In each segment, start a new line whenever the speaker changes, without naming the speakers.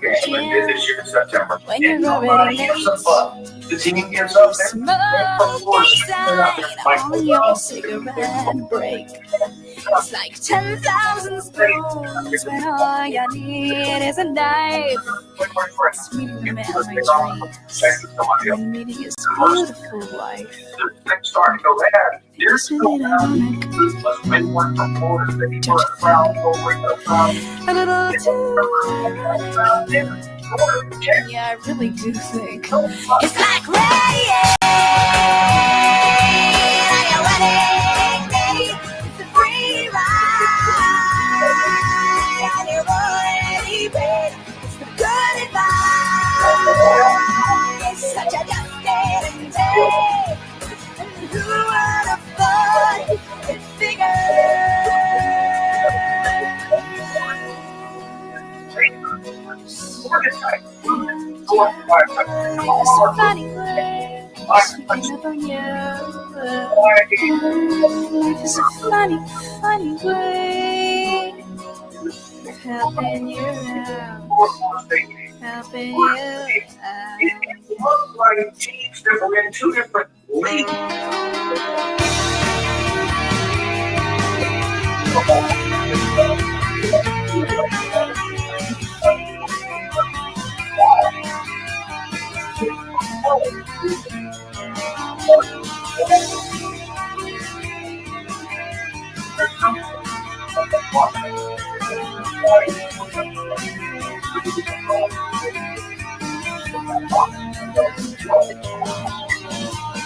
gym
this year in September.
when you're already late.
The team gives up.
Smoking sign on your cigarette break. It's like 10,000 spoons when all you need is a knife. It's meeting the man of my dreams and meeting his beautiful wife.
Things starting to go bad. There's
Isn't it ironic? A little too ironic. Yeah, I really do think it's like rain on your wedding day. It's a free ride on your already paid. It's the good advice. Such a devastating day. And who would have thought it It's a funny way sneaking up on you. Life is a funny, funny way of helping you out. Helping you out.
It looks like teams that were in two different leagues.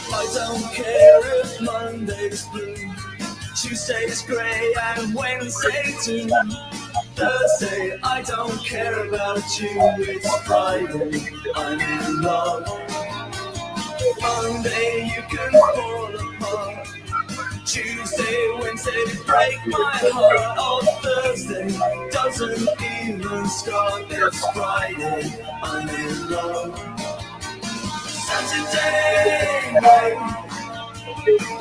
I don't care if Monday's blue, Tuesday's grey and Wednesday too. Thursday, I don't care about you, it's Friday, I'm in love. Monday, you can fall apart. Tuesday, Wednesday, break my heart. Oh, Thursday doesn't even start, it's Friday, I'm in love. Saturday night,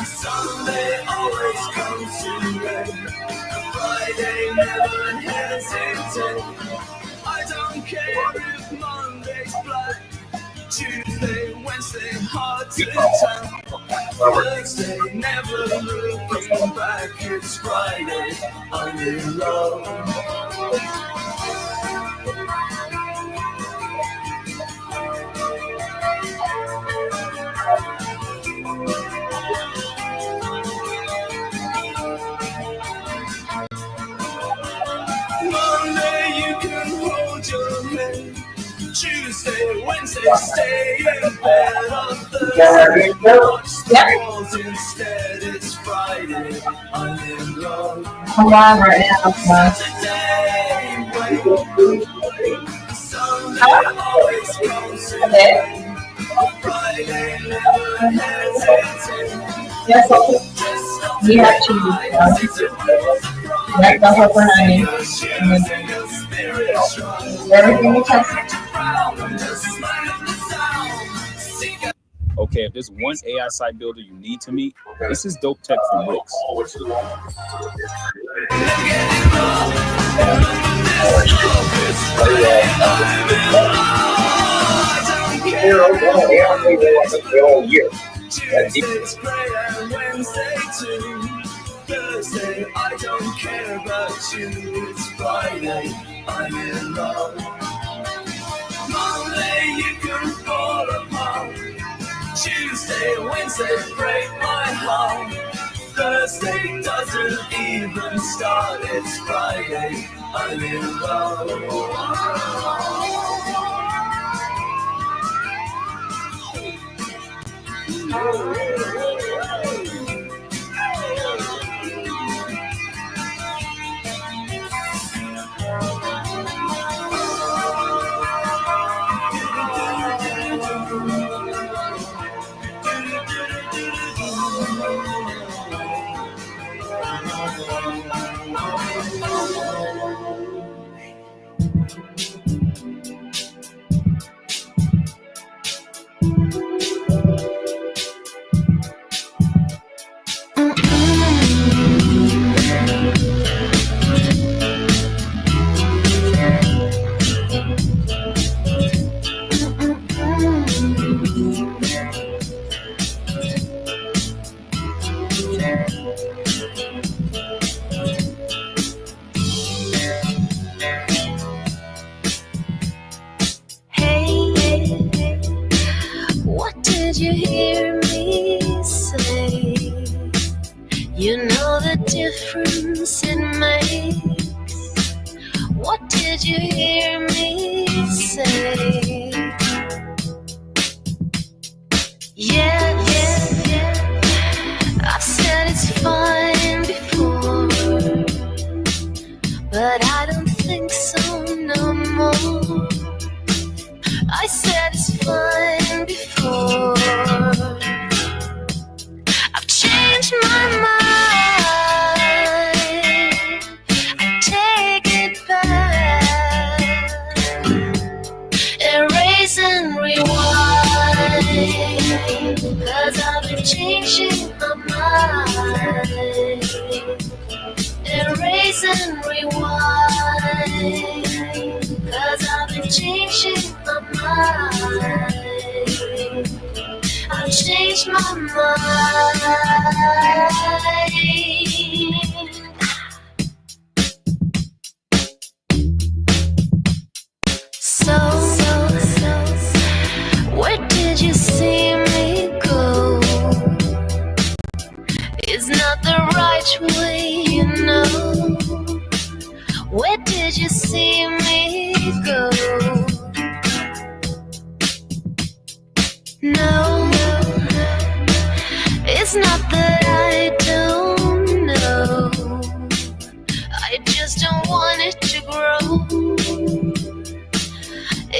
Sunday always comes too late. Friday never hesitate. I don't care if Monday's black. Tuesday, Wednesday, hard to tell. Thursday, never looking back. It's Friday, I'm in love. Monday, you can hold your head. Tuesday, Wednesday, stay in bed. On Thursday, watch sports instead. It's Friday, I'm in love. Saturday, wait. Sunday always comes in late. Friday, never hesitate.
Yes, you have to right the whole behind. Everything is tested.
Okay, if there's one AI site builder you need to meet, this is Dope Tech from Wix.
Tuesday's grey and Wednesday too. Thursday, I don't care about you. It's Friday, I'm in love. Monday, you can fall apart. Tuesday, Wednesday, break my heart. Thursday doesn't even start. It's Friday, I'm in love.
did you hear me say? You know the difference it makes. What did you hear me say? Yeah, yeah, yeah. I said it's fine before, but I don't think so no more. I said it's fine before. I've changed my mind. I take it back. Erase and rewind. 'Cause I've been changing my mind. Erase and rewind. 'Cause I've been changing my mind. I've changed my mind. So, where did you see me go? It's not the right way, you know. Where did you see me go? No, it's not that I don't know. I just don't want it to grow.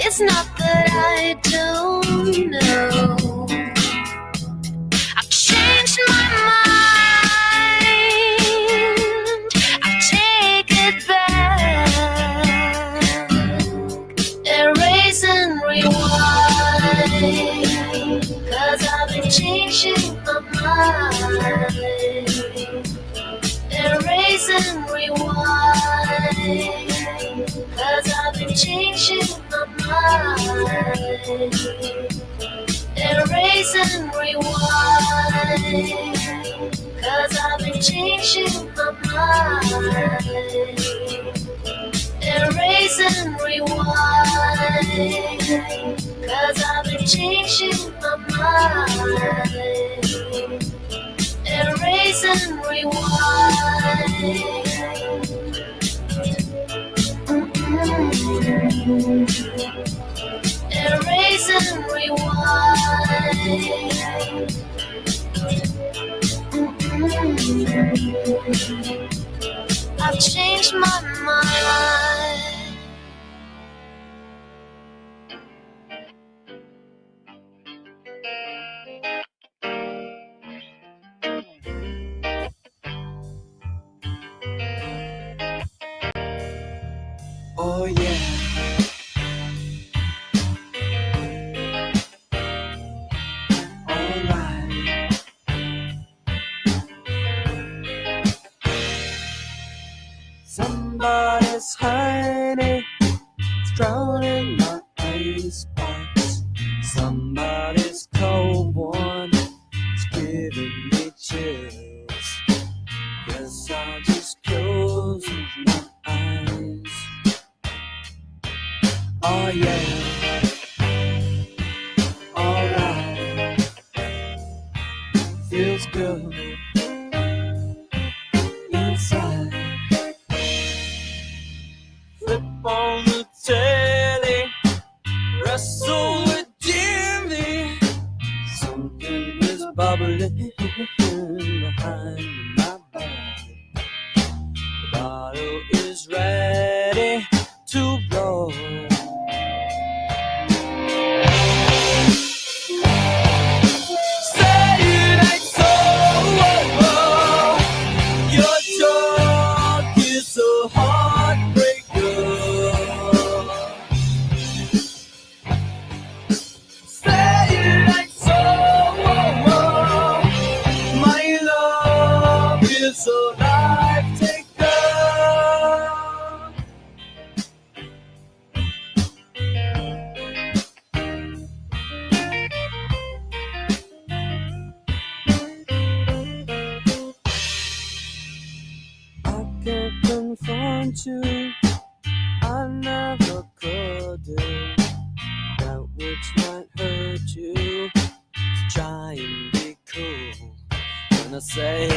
It's not that I don't know. I've changed my mind. I'll take it back. Erase and rewind. 'Cause I've been changing my mind. Erase and rewind. 'Cause I've been changing my mind. Erase and rewind. 'Cause I've been changing my mind. Erase and rewind. 'Cause I've been changing my mind. Erase and rewind. Erase and rewind. I've changed my mind.
Oh yeah. Alright. Somebody's hiding, it's drowning my icebox. Somebody's cold one, it's giving me chills. Guess I'll just close my eyes. Oh yeah, alright, feels good inside. Flip on the telly, wrestle with Jimmy. Something is bubbling behind my back. The bottle is ready to roll. Saturday night so try and be cool. And I say,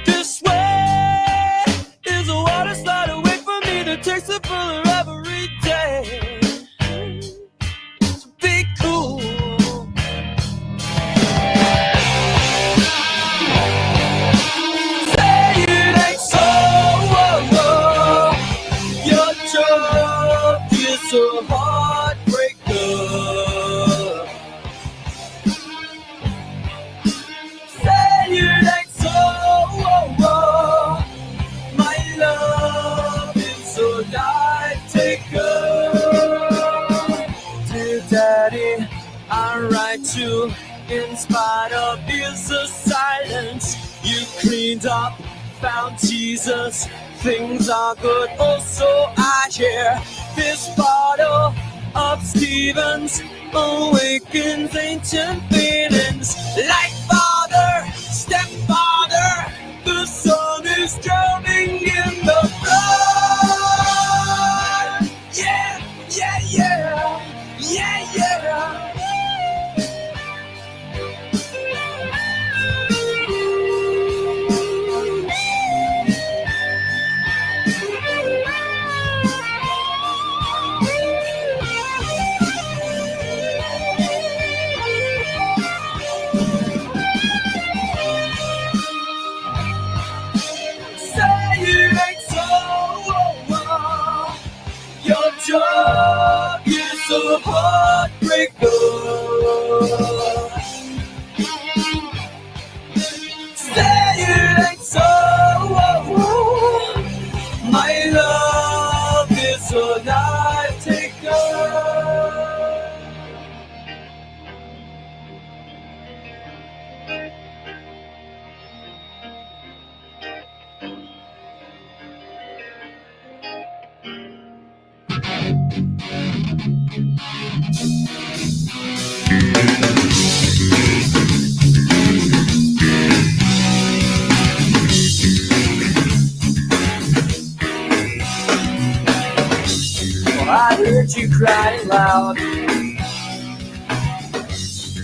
this way is a water slide away from me that takes it further every day. So be cool. Say it ain't so. Your joke is a heartbreaker. Say it ain't so. My love is a life taker. Dear Daddy, I write you in spite of his silence. You cleaned up, found Jesus. Things are good, also I hear this bottle of Stevens awakens ancient feelings. Like father, stepfather, the sun is drowning in the blood. Yeah, yeah, yeah, yeah, yeah. Your job is a heartbreaker. Say it ain't so. My love is a life taker. I heard you crying loud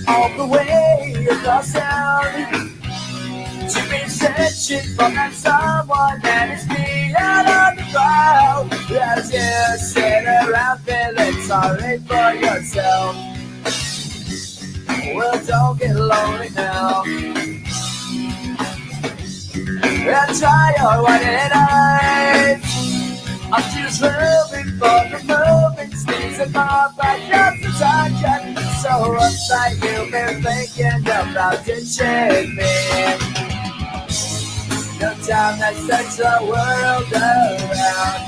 all the way across town. You've been searching for that someone that is me out of the crowd. As you sit around feeling sorry for yourself. Well, don't get lonely now. And try your white eyes. I'm just hoping for the moment, stays apart by just a touch. So upside you've been thinking about ditching me. No time to search the world around.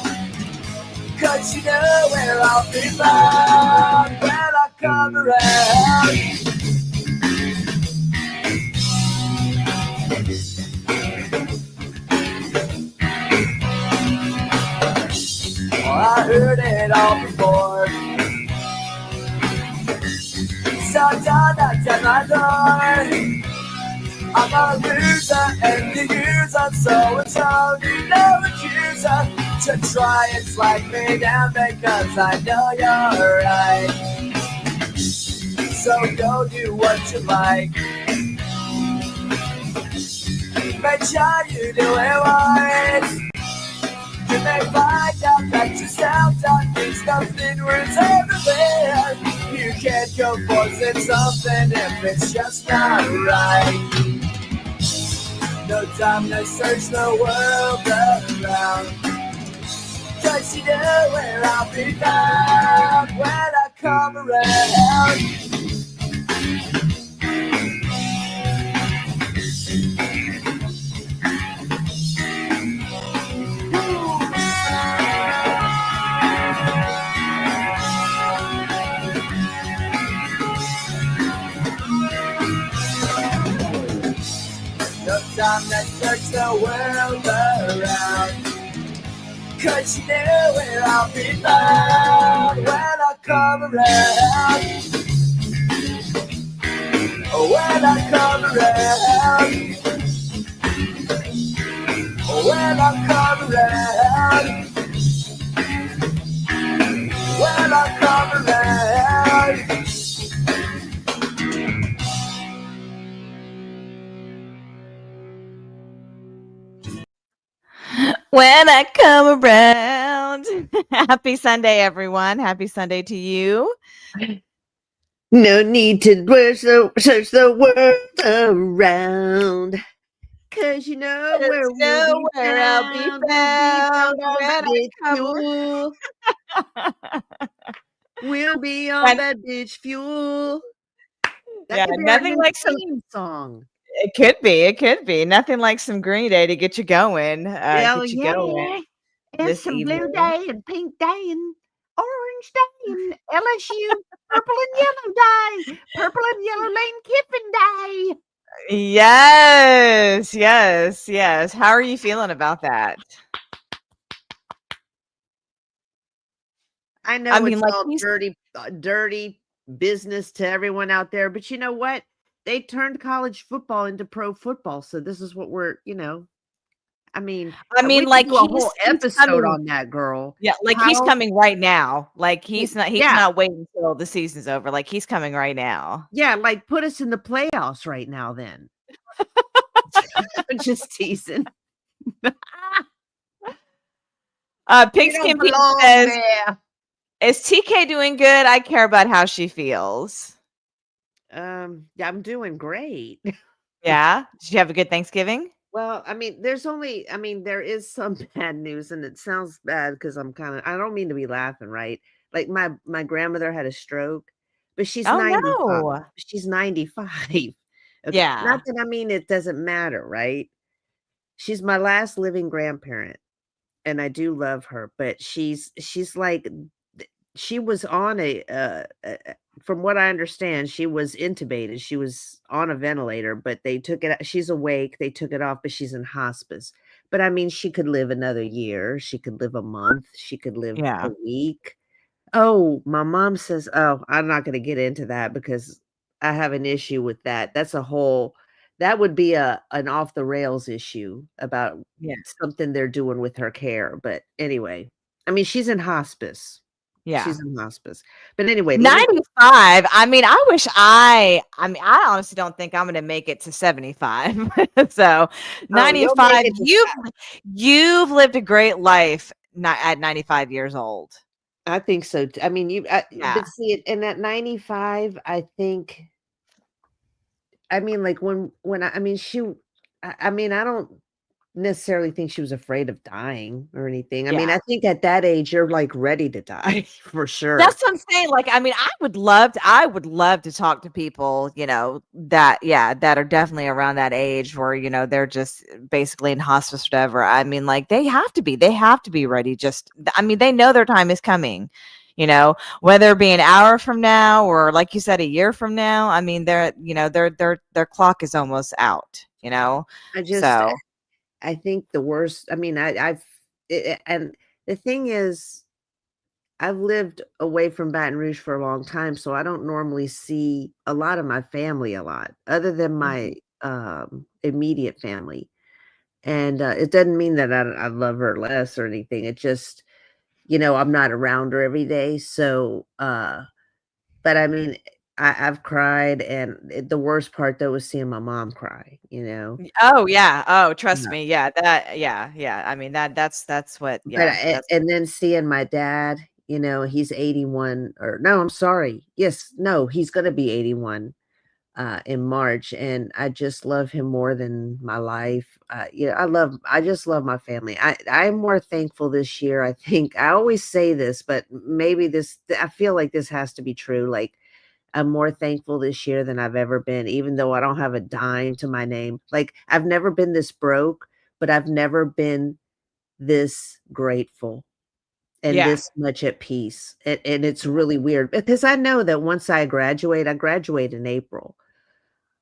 'Cause you know where I'll be found when I come around. I heard it all before. So don't knock at my door. I'm a loser and the user, so it's only no accuser to try and slide me down because I know you're right. So go do what you like. Make sure you do it right. You may find out that yourself don't think nothing worth everywhere. You can't go forcing something if it's just not right. No time to search the world around. 'Cause you know where I'll be found when I come around. No time to search the world around. 'Cause you know where I'll be found when I come around. When I come around. When I come around. When I come around.
When I come around. Happy Sunday, everyone. Happy Sunday to you.
No need to search the world around. Cause you know where we'll be
where I'll be
found.
found
We'll be on
when
that
I
bitch
come
fuel. We'll be on that bitch fuel. That
Yeah,
could be our
nothing
new
like some.
theme song.
It could be. It could be. Nothing like some Green Day to get you going.
Hell
Get you going
It's
this
some
evening.
blue day and pink day and orange day and LSU purple and yellow day. Purple and yellow Lane Kiffin day.
Yes, yes, yes. How are you feeling about that?
I know
I mean,
it's
like
all dirty business to everyone out there, but you know what? They turned college football into pro football, so this is what we're, I mean, we could
like
do a whole
he's
episode
coming.
on that, girl.
Yeah, like he's
How-
coming right now. Like he's
Yeah.
not waiting until the season's over. Like he's coming right now.
Yeah, like put us in the playoffs right now then. I'm just teasing.
Pigskin Peete says, is TK doing good? I care about how she feels.
Yeah, I'm doing great.
Yeah. Did you have a good Thanksgiving?
Well, I mean, there is some bad news, and it sounds bad because I don't mean to be laughing, right? Like my grandmother had a stroke, but she's
Oh
95.
no.
She's 95. Okay.
Yeah.
Not that I mean it doesn't matter, right? She's my last living grandparent, and I do love her, but she's like she was on from what I understand, she was intubated. She was on a ventilator, but they took it. She's awake. They took it off, but she's in hospice. But I mean, she could live another year. She could live a month. She could live a week. Oh, my mom says, oh, I'm not going to get into that because I have an issue with that. That would be an off the rails issue about something they're doing with her care. But anyway, I mean, she's in hospice.
Yeah.
She's in hospice. But anyway,
95. I mean, I honestly don't think I'm going to make it to 75. So 95, you've lived a great life at 95 years old.
I think so. I mean, but see it, and at 95, I think, I mean, like I don't necessarily think she was afraid of dying or anything. I mean, I think at that age, you're like ready to die for sure.
That's what I'm saying. Like, I mean, I would love to talk to people, that are definitely around that age where, they're just basically in hospice or whatever. I mean, like they have to be ready. I mean, they know their time is coming, whether it be an hour from now or like you said, a year from now. I mean, their clock is almost out,
I think the worst, I mean, and the thing is, I've lived away from Baton Rouge for a long time, so I don't normally see a lot of my family a lot, other than my immediate family. And it doesn't mean that I love her less or anything. It just, I'm not around her every day. So, but I mean, I've cried, and the worst part though was seeing my mom cry,
Oh yeah. Oh, trust me. Yeah. I mean, that's what,
and then seeing my dad, he's 81 or no, I'm sorry. Yes, no, he's going to be 81 in March. And I just love him more than my life. I just love my family. I'm more thankful this year. I think I always say this, but maybe I feel like this has to be true. Like, I'm more thankful this year than I've ever been, even though I don't have a dime to my name. Like, I've never been this broke, but I've never been this grateful and this much at peace. And it's really weird because I know that once I graduate in April,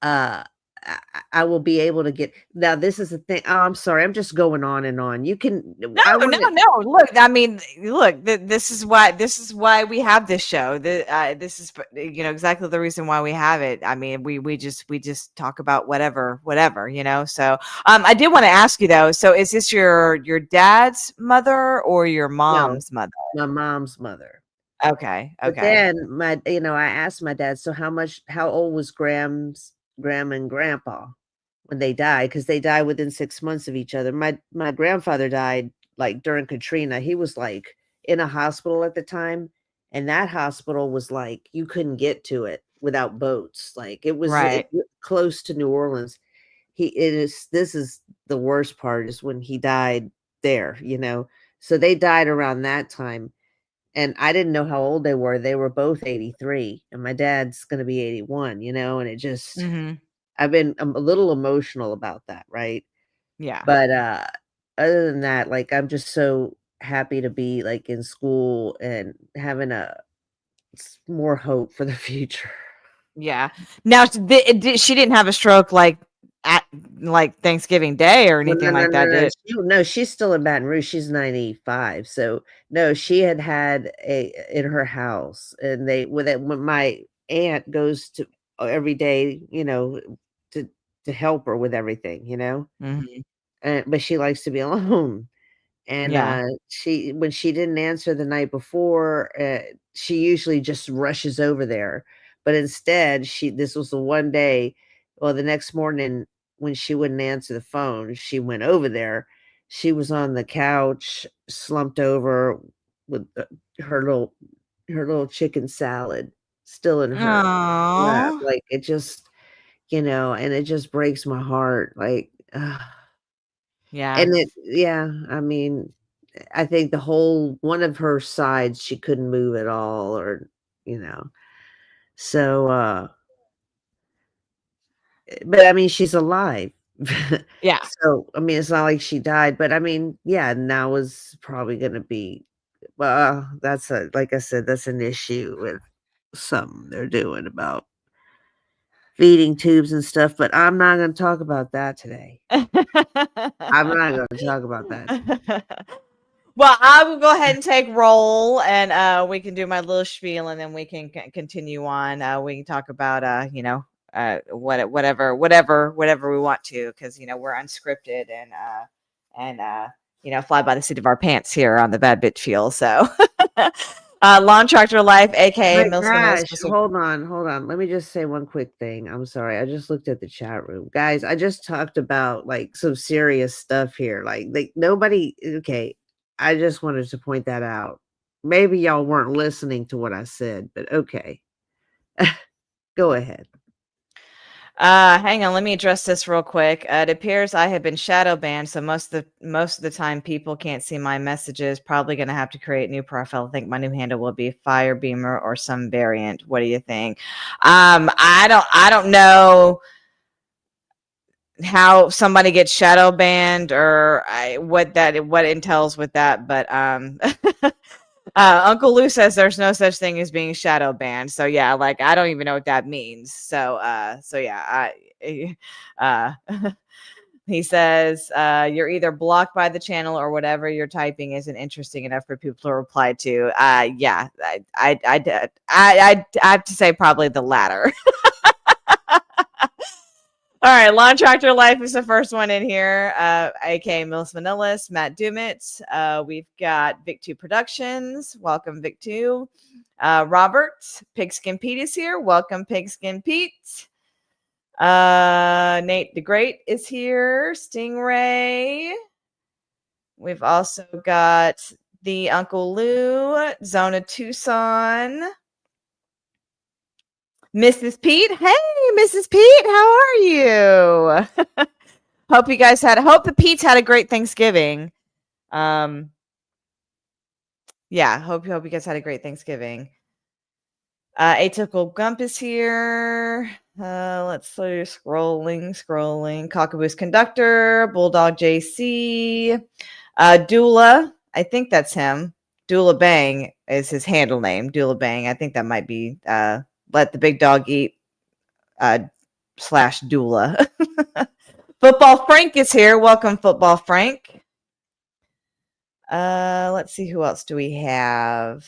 I will be able to get. Now, this is the thing. Oh, I'm sorry. I'm just going on and on. You can.
No. Look, I mean, this is why we have this show. This is, exactly the reason why we have it. I mean, we just talk about whatever. So, I did want to ask you though. So, is this your dad's mother or your mom's mother?
My mom's mother.
Okay.
But then I asked my dad. So, how old was Grandma and Grandpa when they died? Because they died within 6 months of each other. My grandfather died like during Katrina, he was like in a hospital at the time, and that hospital was like you couldn't get to it without boats. Like it was
Right.
close to New Orleans. This is the worst part is when he died there, you know. So they died around that time, and I didn't know how old they were. They were both 83, and my dad's going to be 81, you know, and it just
Mm-hmm.
I'm a little emotional about that, right?
Yeah.
But other than that, like I'm just so happy to be like in school and having more hope for the future.
Yeah. Now she didn't have a stroke like at like Thanksgiving Day or
Well,
anything like that,
no.
did
No, she's still in Baton Rouge. She's 95. So no, she had a in her house, and when my aunt goes to every day, you know, to to help her with everything, you know,
Mm-hmm.
but she likes to be alone. And
Yeah.
she when she didn't answer the night before, she usually just rushes over there. But instead, this was the one day, well, the next morning when she wouldn't answer the phone, she went over there. She was on the couch, slumped over with her little chicken salad still in her lap.
Oh.
Like it just, you know, and it just breaks my heart. Like,
Yeah.
and I mean, I think the whole one of her sides, she couldn't move at all, or, you know, so, but I mean, she's alive.
Yeah.
So, I mean, it's not like she died, but I mean, yeah, now is probably going to be, well, like I said, that's an issue with something they're doing about feeding tubes and stuff, but I'm not going to talk about that today. I'm not going to talk about that.
Well, I will go ahead and take roll, and we can do my little spiel, and then we can continue on. We can talk about whatever we want to, because we're unscripted and fly by the seat of our pants here on the Bad Bitch Feel. So, Lawn Tractor Life, aka
My
Mills
gosh, hold on. Let me just say one quick thing. I'm sorry. I just looked at the chat room. Guys, I just talked about like some serious stuff here. Like nobody, okay. I just wanted to point that out. Maybe y'all weren't listening to what I said, but okay. Go ahead.
Hang on, let me address this real quick. It appears I have been shadow banned, so most of the time people can't see my messages. Probably gonna have to create a new profile. I think my new handle will be Firebeamer or some variant. What do you think? I don't know how somebody gets shadow banned or what entails with that, but Uncle Lou says there's no such thing as being shadow banned. So yeah, like I don't even know what that means. So yeah, he says you're either blocked by the channel or whatever you're typing isn't interesting enough for people to reply to. Yeah, I have to say probably the latter. All right, Lawn Tractor Life is the first one in here, aka Mills Vanillas, Matt Dumit. We've got Vic2 Productions. Welcome, Vic2. Robert, Pigskin Peete is here. Welcome, Pigskin Peete. Nate the Great is here. Stingray. We've also got the Uncle Lou, Zona Tucson. Mrs. Peete. Hey, Mrs. Peete, how are you? Hope the Peetes had a great Thanksgiving. Yeah, hope you guys had a great Thanksgiving. Atypical Gump is here. Let's see, scrolling. Cockaboose Conductor, Bulldog JC, Dula. I think that's him. Dula Bang is his handle name. Dula Bang. I think that might be Let the Big Dog Eat / Dula. Football Frank is here. Welcome, Football Frank. Let's see, who else do we have?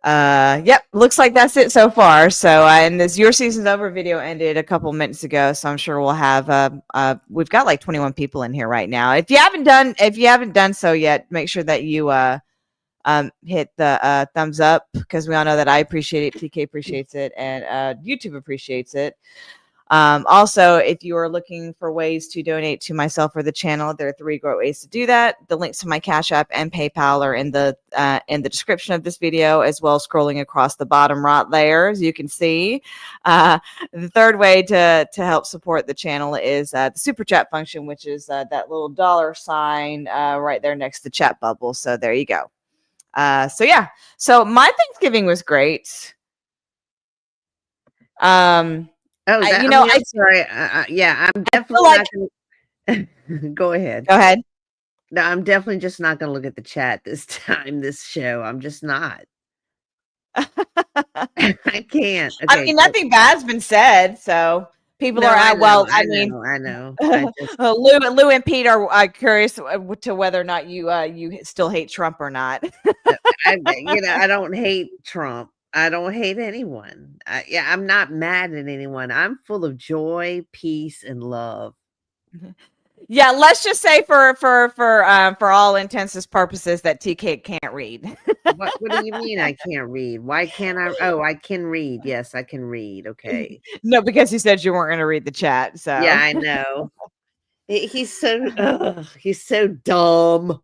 Yep, looks like that's it so far. So and this Your Season's Over video ended a couple minutes ago, so I'm sure we'll have we've got like 21 people in here right now. If you haven't done so yet, make sure that you hit the thumbs up, because we all know that I appreciate it, TK appreciates it, and YouTube appreciates it. Also, if you are looking for ways to donate to myself or the channel, there are 3 great ways to do that. The links to my Cash App and PayPal are in the description of this video, as well as scrolling across the bottom right there, as you can see. The 3rd way to help support the channel is the super chat function, which is that little $sign right there next to the chat bubble. So there you go. So yeah, so my Thanksgiving was great.
I'm sorry. Yeah, I'm definitely not gonna go ahead.
Go ahead.
No, I'm definitely just not gonna look at the chat this time, this show. I'm just not. I can't. Okay,
I mean, nothing bad's been said, so people are
I
know. Lou and Pete are curious to whether or not you still hate Trump or not.
I don't hate Trump. I don't hate anyone. I'm not mad at anyone. I'm full of joy, peace, and love.
Yeah, let's just say for all intents and purposes that TK can't read.
What do you mean I can't read? Why can't I? Oh, I can read. Yes, I can read. Okay.
No, because you said you weren't going to read the chat. So
yeah, I know. He's so dumb.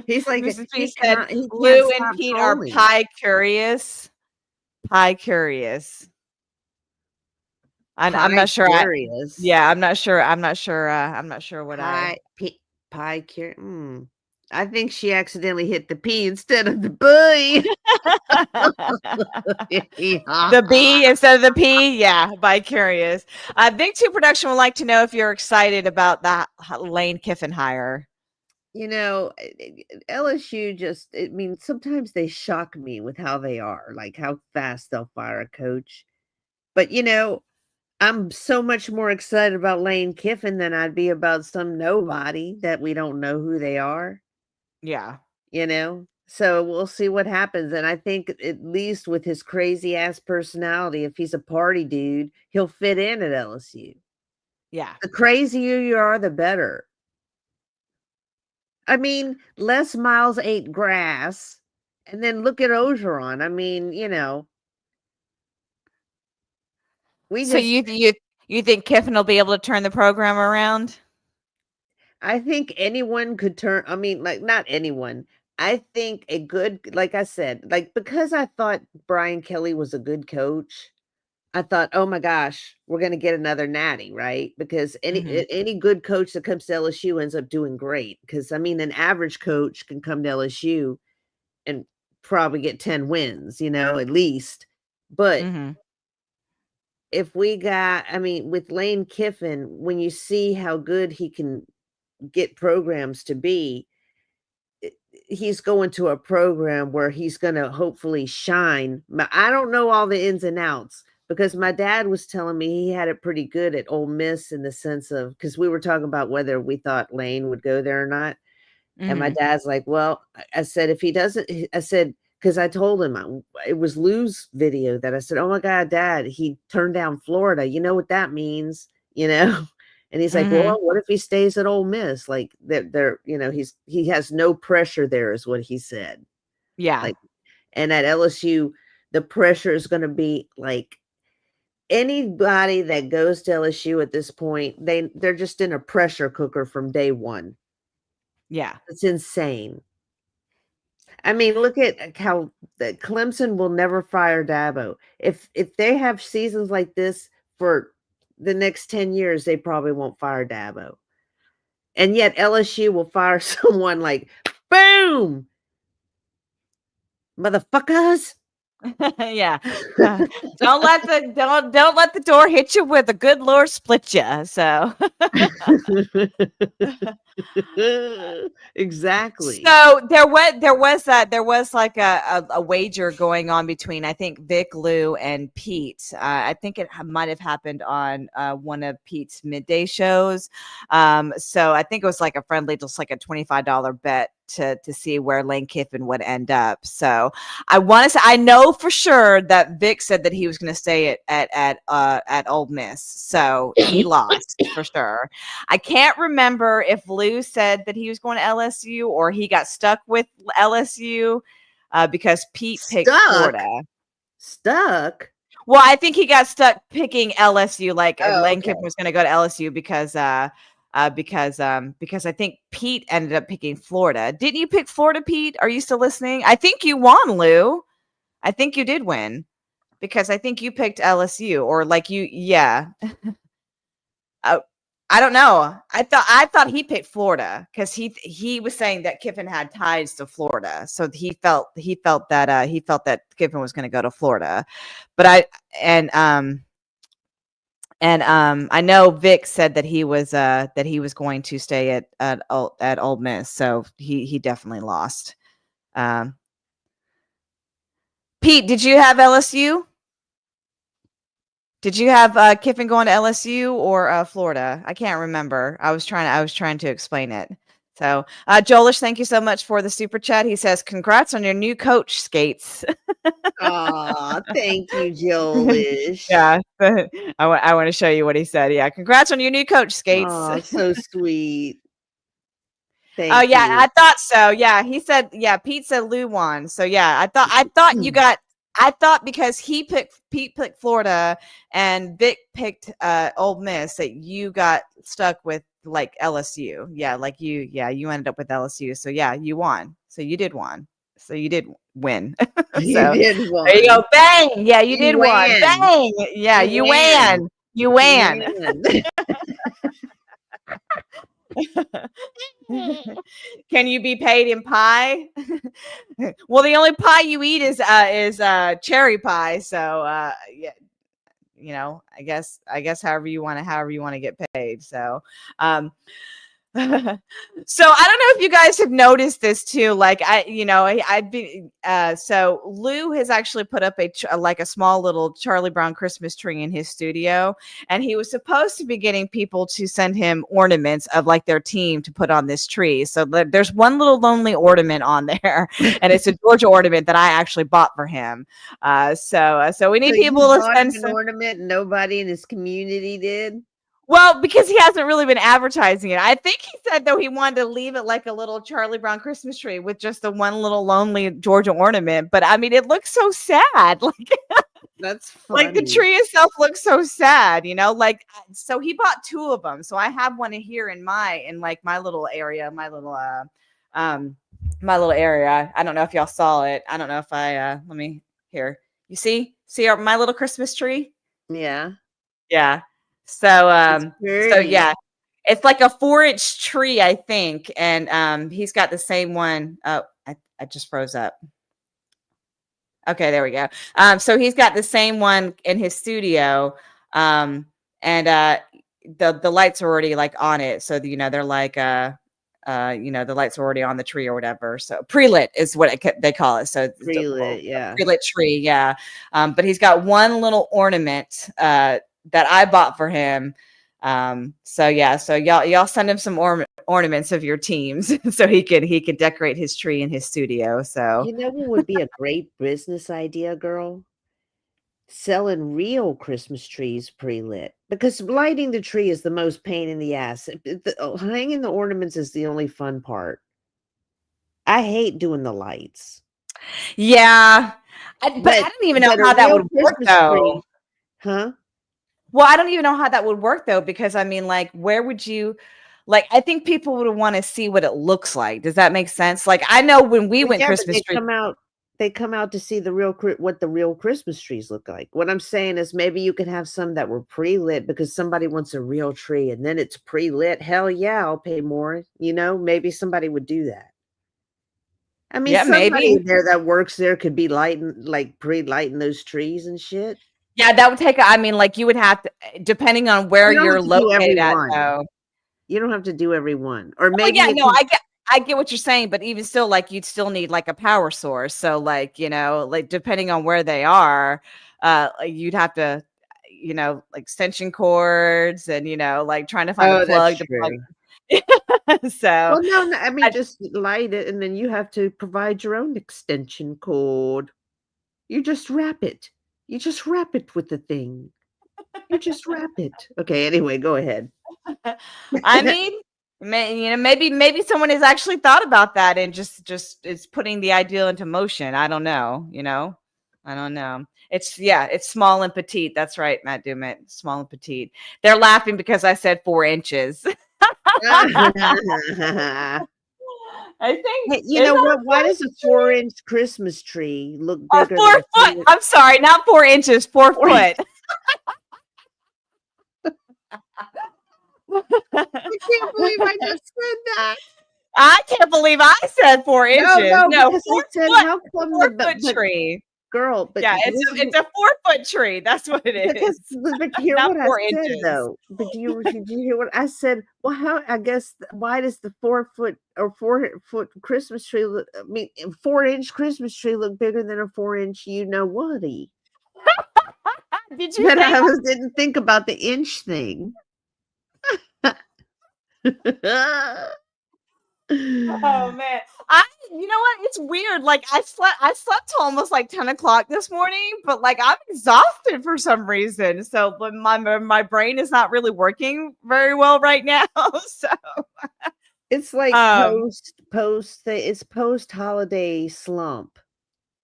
He's like,
Lou and Pete are pie curious. Pie curious. I'm not sure. I'm not sure. I'm not sure what
pie curious. I think she accidentally hit the P instead of the B.
The B instead of the P. Yeah, by curious. Big Two Production would like to know if you're excited about that Lane Kiffin hire.
LSU sometimes they shock me with how they are, like how fast they'll fire a coach. But, I'm so much more excited about Lane Kiffin than I'd be about some nobody that we don't know who they are.
Yeah.
So we'll see what happens. And I think at least with his crazy ass personality, if he's a party dude, he'll fit in at LSU.
Yeah.
The crazier you are, the better. I mean, Les Miles ate grass, and then look at Ogeron. I mean,
So you think Kiffin will be able to turn the program around?
I think anyone could turn. I mean, like not anyone. I think like I said, because I thought Brian Kelly was a good coach. I thought, oh my gosh, we're going to get another natty, right? Because any good coach that comes to LSU ends up doing great. Because an average coach can come to LSU and probably get 10 wins, at least. But if we got, with Lane Kiffin, when you see how good he can get programs to be, he's going to a program where he's going to hopefully shine. I don't know all the ins and outs, because my dad was telling me he had it pretty good at Ole Miss in the sense of, because we were talking about whether we thought Lane would go there or not. And my dad's like, well, I said, if he doesn't, I said, because I told him it was Lou's video that I said, oh my God, Dad, he turned down Florida. You know what that means, And he's like, well, what if he stays at Ole Miss? Like he has no pressure there, is what he said.
Yeah.
And at LSU, the pressure is going to be like anybody that goes to LSU at this point, they're just in a pressure cooker from day one.
Yeah.
It's insane. Look at how Clemson will never fire Dabo. If they have seasons like this for the next 10 years, they probably won't fire Dabo. And yet LSU will fire someone like, boom, motherfuckers.
Yeah. Don't let the door hit you where the good Lord split you. So
exactly.
So there was like a wager going on between, I think, Vic, Lou, and Pete. I think it might have happened on one of Pete's midday shows. So I think it was like a friendly, just like a $25 bet to see where Lane Kiffin would end up. So I want to say, I know for sure that Vic said that he was going to stay at Ole Miss. So he lost for sure. I can't remember if Lou said that he was going to LSU or he got stuck with LSU because Pete picked Florida.
Stuck?
Well, I think he got stuck picking LSU. Like Lane
okay.
Kiffin was going to go to LSU because I think Pete ended up picking Florida. Didn't you pick Florida, Pete? Are you still listening? I think you won, Lou. I think you did win because I think you picked LSU or like you. Yeah. I don't know. I thought he picked Florida because he was saying that Kiffin had ties to Florida, so he felt that Kiffin was going to go to Florida. But I know Vic said that he was going to stay at Ole Miss, so he definitely lost. Pete, did you have LSU? Did you have Kiffin going to LSU or Florida? I can't remember. I was trying to explain it. So, Joelish, thank you so much for the super chat. He says, "Congrats on your new coach, Skates."
Aw, thank you, Joelish.
Yeah, I want to show you what he said. Yeah, congrats on your new coach, Skates.
Oh, so sweet. Thank
Oh yeah,
you.
I thought so. Yeah, he said. Yeah, Pete said Lou won. So yeah, I thought you got. I thought because Pete picked Florida and Vic picked Ole Miss that you got stuck with like LSU. Yeah, like you ended up with LSU. So yeah, you won. So you did win. So you did win.
You
So
did win.
there you go. Bang. Yeah, you did win.
win.
Bang. Yeah, you win. You win. Can you be paid in pie? Well, the only pie you eat is cherry pie. So yeah, you know, I guess however you want to get paid. So so I don't know if you guys have noticed this too. Like I'd be so Lou has actually put up a small little Charlie Brown Christmas tree in his studio, and he was supposed to be getting people to send him ornaments of like their team to put on this tree. So there's one little lonely ornament on there, and it's a Georgia ornament that I actually bought for him. So we need people to send
an ornament. Nobody in his community did.
Well, because he hasn't really been advertising it. I think he said, though, he wanted to leave it like a little Charlie Brown Christmas tree with just the one little lonely Georgia ornament. But I mean, it looks so sad. Like
that's funny.
Like the tree itself looks so sad, you know, like, so he bought two of them. So I have one here in my little area, my little area. I don't know if y'all saw it. I don't know if let me here. You see my little Christmas tree?
Yeah.
Yeah. So yeah, it's like a 4-inch tree, I think. And he's got the same one. Oh, I just froze up. Okay, there we go. So he's got the same one in his studio. And the lights are already like on it. So they're like the lights are already on the tree or whatever. So pre-lit is what they call it. So
pre-lit, yeah.
Pre-lit tree, yeah. But he's got one little ornament that I bought for him. So yeah, so y'all send him some ornaments of your teams so he could decorate his tree in his studio. So
you know what would be a great business idea, girl? Selling real Christmas trees pre-lit, because lighting the tree is the most pain in the ass. Hanging the ornaments is the only fun part. I hate doing the lights.
Yeah, but I don't even know how that would work though.
Huh?
Well, I don't even know how that would work though, because I mean, like, where would you, like, I think people would want to see what it looks like. Does that make sense? Like, I know when we went Christmas tree,
they come out to see what the real Christmas trees look like. What I'm saying is maybe you could have some that were pre-lit because somebody wants a real tree and then it's pre-lit. Hell yeah, I'll pay more. You know, maybe somebody would do that. I mean, yeah, somebody there that works there could be pre-lighting those trees and shit.
Yeah, that would take. I mean, like you would have to, depending on where you're located at. Though
you don't have to do every one, or maybe.
Yeah, no, I get what you're saying, but even still, like you'd still need like a power source. So, like like depending on where they are, you'd have to, like extension cords and like trying to find a plug to plug. So,
well, no, I mean, just light it, and then you have to provide your own extension cord. You just wrap it. You just wrap it with the thing. You just wrap it. Okay. Anyway, go ahead.
I mean, maybe someone has actually thought about that and just is putting the ideal into motion. I don't know. I don't know. It's small and petite. That's right, Matt Dumit. Small and petite. They're laughing because I said 4 inches. I think
Hey, you know what? Why does a 4-inch Christmas tree look
a
bigger
4
than a
foot? I'm sorry, not 4 inches, 4 foot.
I can't believe I just said that.
I can't believe I said 4 inches. No,
because
4
I said,
foot,
how come
4
the
foot tree.
girl? But
Yeah, it's a 4 foot tree. That's what it
because,
is.
but hear
Not
what I
4
said
inches.
though. But did you hear what I said? Well, how I guess why does the 4 foot or 4 foot Christmas tree look? I mean, 4-inch Christmas tree look bigger than a 4-inch? You know whaty.
Did you
But
think?
I didn't think about the inch thing.
Oh man, you know what? It's weird. Like I slept till almost like 10 o'clock this morning, but like I'm exhausted for some reason. So, but my brain is not really working very well right now. So
It's like it's post holiday slump.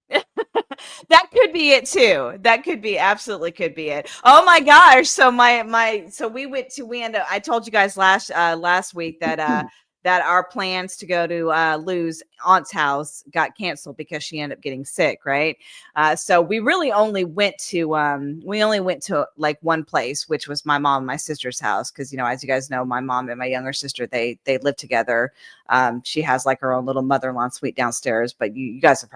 that could be it too. That could be absolutely could be it. Oh my gosh! So I told you guys last week that that our plans to go to Lou's aunt's house got canceled because she ended up getting sick, right? So we really only went to like one place, which was my mom and my sister's house, because as you guys know, my mom and my younger sister they live together. She has like her own little mother-in-law suite downstairs, but you guys have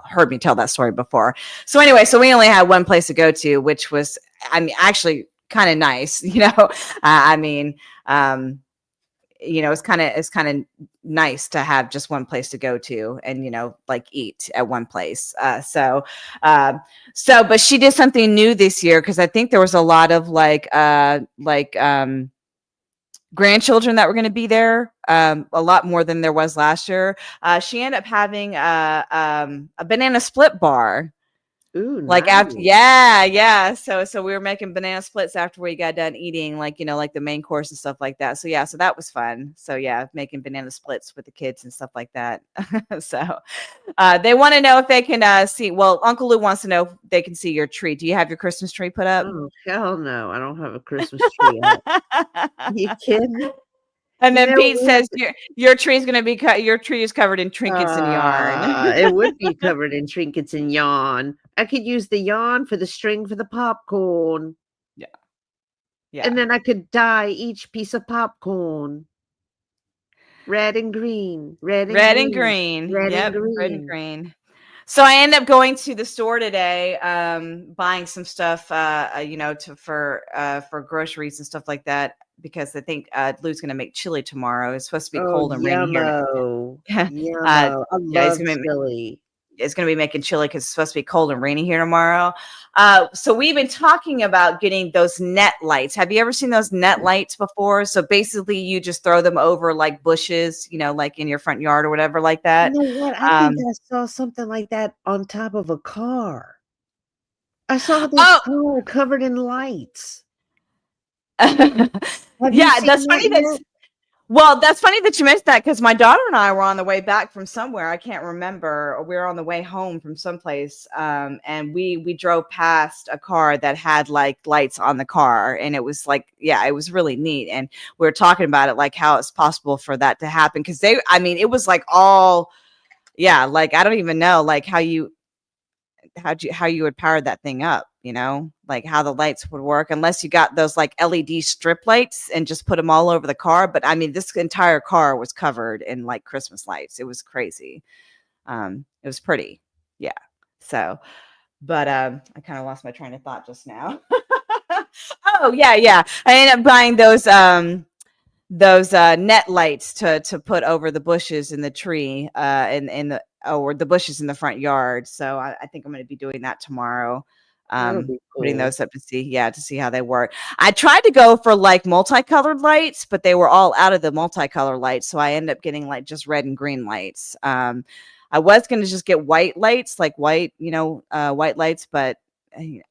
heard me tell that story before. So anyway, so we only had one place to go to, which was actually kind of nice, it's kind of nice to have just one place to go to and like eat at one place. But she did something new this year, because I think there was a lot of grandchildren that were going to be there, a lot more than there was last year. She ended up having a banana split bar.
Ooh,
Like
nice.
yeah. So we were making banana splits after we got done eating, like the main course and stuff like that. So yeah, so that was fun. So yeah, making banana splits with the kids and stuff like that. So they want to know if they can see. Well, Uncle Lou wants to know if they can see your tree. Do you have your Christmas tree put up?
Oh hell no, I don't have a Christmas tree up. You kidding?
And then Pete says your tree's gonna be your tree is covered in trinkets and yarn.
It would be covered in trinkets and yarn. I could use the yarn for the string for the popcorn.
Yeah.
And then I could dye each piece of popcorn red and green. Red and green.
So I ended up going to the store today, buying some stuff, for groceries and stuff like that, because I think Lou's going to make chili tomorrow. It's supposed to be cold and rainy here.
I love chili.
It's going to be making chili because it's supposed to be cold and rainy here tomorrow. So we've been talking about getting those net lights. Have you ever seen those net lights before? So basically you just throw them over like bushes, like in your front yard or whatever like that.
You know what? I think I saw something like that on top of a car. I saw this car covered in lights.
Yeah, that's funny. That's funny that you mentioned that, because my daughter and I were on the way back from somewhere. I can't remember. Or we were on the way home from someplace, and we drove past a car that had like lights on the car, and it was like, yeah, it was really neat. And we were talking about it, like how it's possible for that to happen, because it was like all, yeah, like I don't even know like how you would power that thing up, like how the lights would work, unless you got those like LED strip lights and just put them all over the car. But this entire car was covered in like Christmas lights. It was crazy. It was pretty. Yeah. So, but I kind of lost my train of thought just now. Oh yeah. I ended up buying those net lights to put over the bushes in the tree, or the bushes in the front yard. So I think I'm going to be doing that tomorrow. Putting those up to see how they work. I tried to go for like multicolored lights, but they were all out of the multicolor lights. So I ended up getting like just red and green lights. I was going to just get white lights, like white lights, but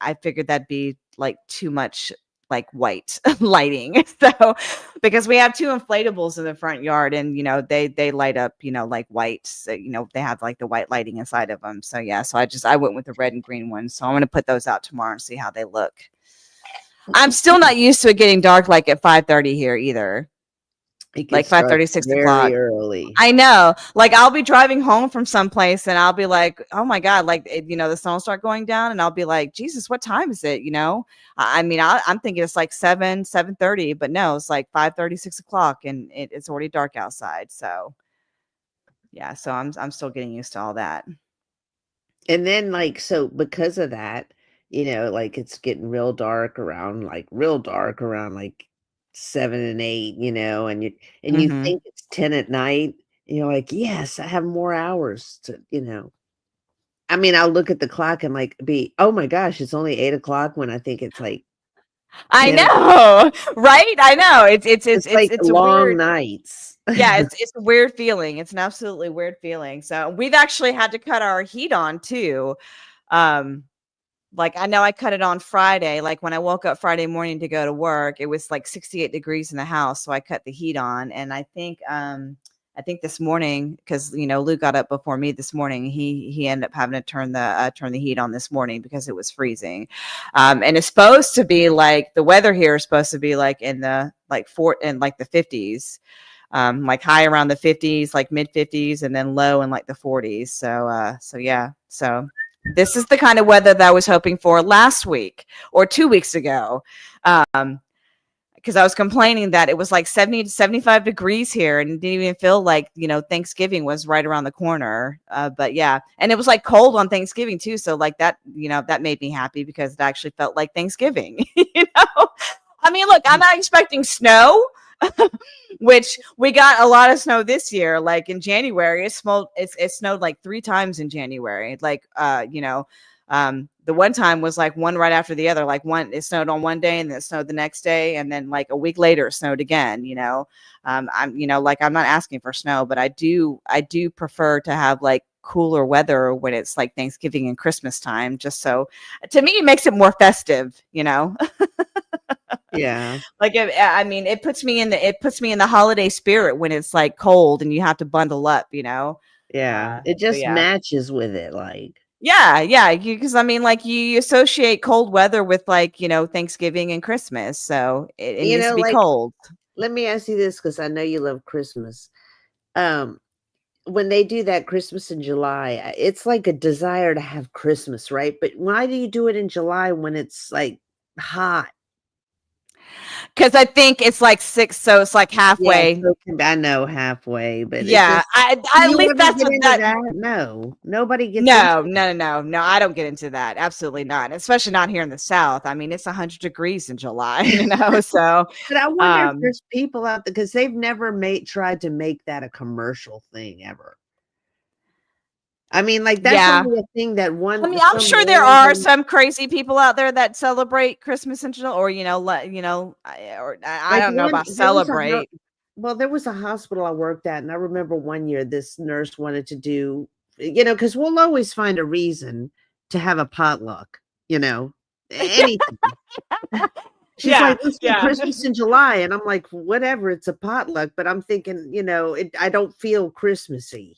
I figured that'd be like too much like white lighting. So because we have 2 inflatables in the front yard, and they light up, like white. So, they have like the white lighting inside of them. So yeah, so I went with the red and green ones. So I'm gonna put those out tomorrow and see how they look. I'm still not used to it getting dark like at 5:30 here either. Like 5:30, 6 o'clock.
Early.
I know. Like I'll be driving home from someplace and I'll be like, oh my God, like, the sun will start going down and I'll be like, Jesus, what time is it? I mean, I'm thinking it's like 7:30, but no, it's like 5:30, 6 o'clock and it's already dark outside. So yeah, so I'm still getting used to all that.
And then so because of that, like it's getting real dark around like 7 and 8, and you think it's 10 at night, and you're like, yes, I have more hours to, I mean, I'll look at the clock and like oh my gosh, it's only 8 o'clock when I think it's like,
I know, right? I know. It's
like
it's
long
weird
nights.
Yeah, it's a weird feeling. It's an absolutely weird feeling. So we've actually had to cut our heat on too. Like I know I cut it on Friday. Like when I woke up Friday morning to go to work, it was like 68 degrees in the house. So I cut the heat on. And I think this morning, because Lou got up before me this morning, he ended up having to turn the heat on this morning because it was freezing. And it's supposed to be like the weather here is supposed to be like in the like the 50s. Like high around the 50s, like mid 50s, and then low in like the 40s. So yeah. So this is the kind of weather that I was hoping for last week or 2 weeks ago. Because I was complaining that it was like 70 to 75 degrees here and didn't even feel like, Thanksgiving was right around the corner. But yeah, and it was like cold on Thanksgiving too. So like that, that made me happy because it actually felt like Thanksgiving, I mean, look, I'm not expecting snow, which we got a lot of snow this year. Like in January, it snowed like 3 times in January. Like, the one time was like one right after the other. Like it snowed on one day and then it snowed the next day. And then like a week later it snowed again, I'm not asking for snow, but I do prefer to have like cooler weather when it's like Thanksgiving and Christmas time, just so to me, it makes it more festive,
Yeah.
Like, it puts me in the holiday spirit when it's like cold and you have to bundle up,
Yeah. It just matches with it. Like,
yeah. Because like you associate cold weather with like, Thanksgiving and Christmas. So it needs to be like, cold.
Let me ask you this, because I know you love Christmas. When they do that Christmas in July, it's like a desire to have Christmas, right? But why do you do it in July when it's like hot?
Because I think it's like 6, so it's like halfway.
Yeah, so I know halfway, but
yeah, at least that's what that.
No, nobody gets.
No. I don't get into that. Absolutely not. Especially not here in the South. I mean, it's 100 degrees in July, So.
But I wonder if there's people out there because they've never tried to make that a commercial thing ever. I mean, like that's only a thing that one.
I mean, I'm sure there are some crazy people out there that celebrate Christmas in July, or I don't know about celebrate.
Well, there was a hospital I worked at, and I remember one year this nurse wanted to do, because we'll always find a reason to have a potluck, anything. She's like, let's do Christmas in July, and I'm like, whatever, it's a potluck. But I'm thinking, I don't feel Christmassy,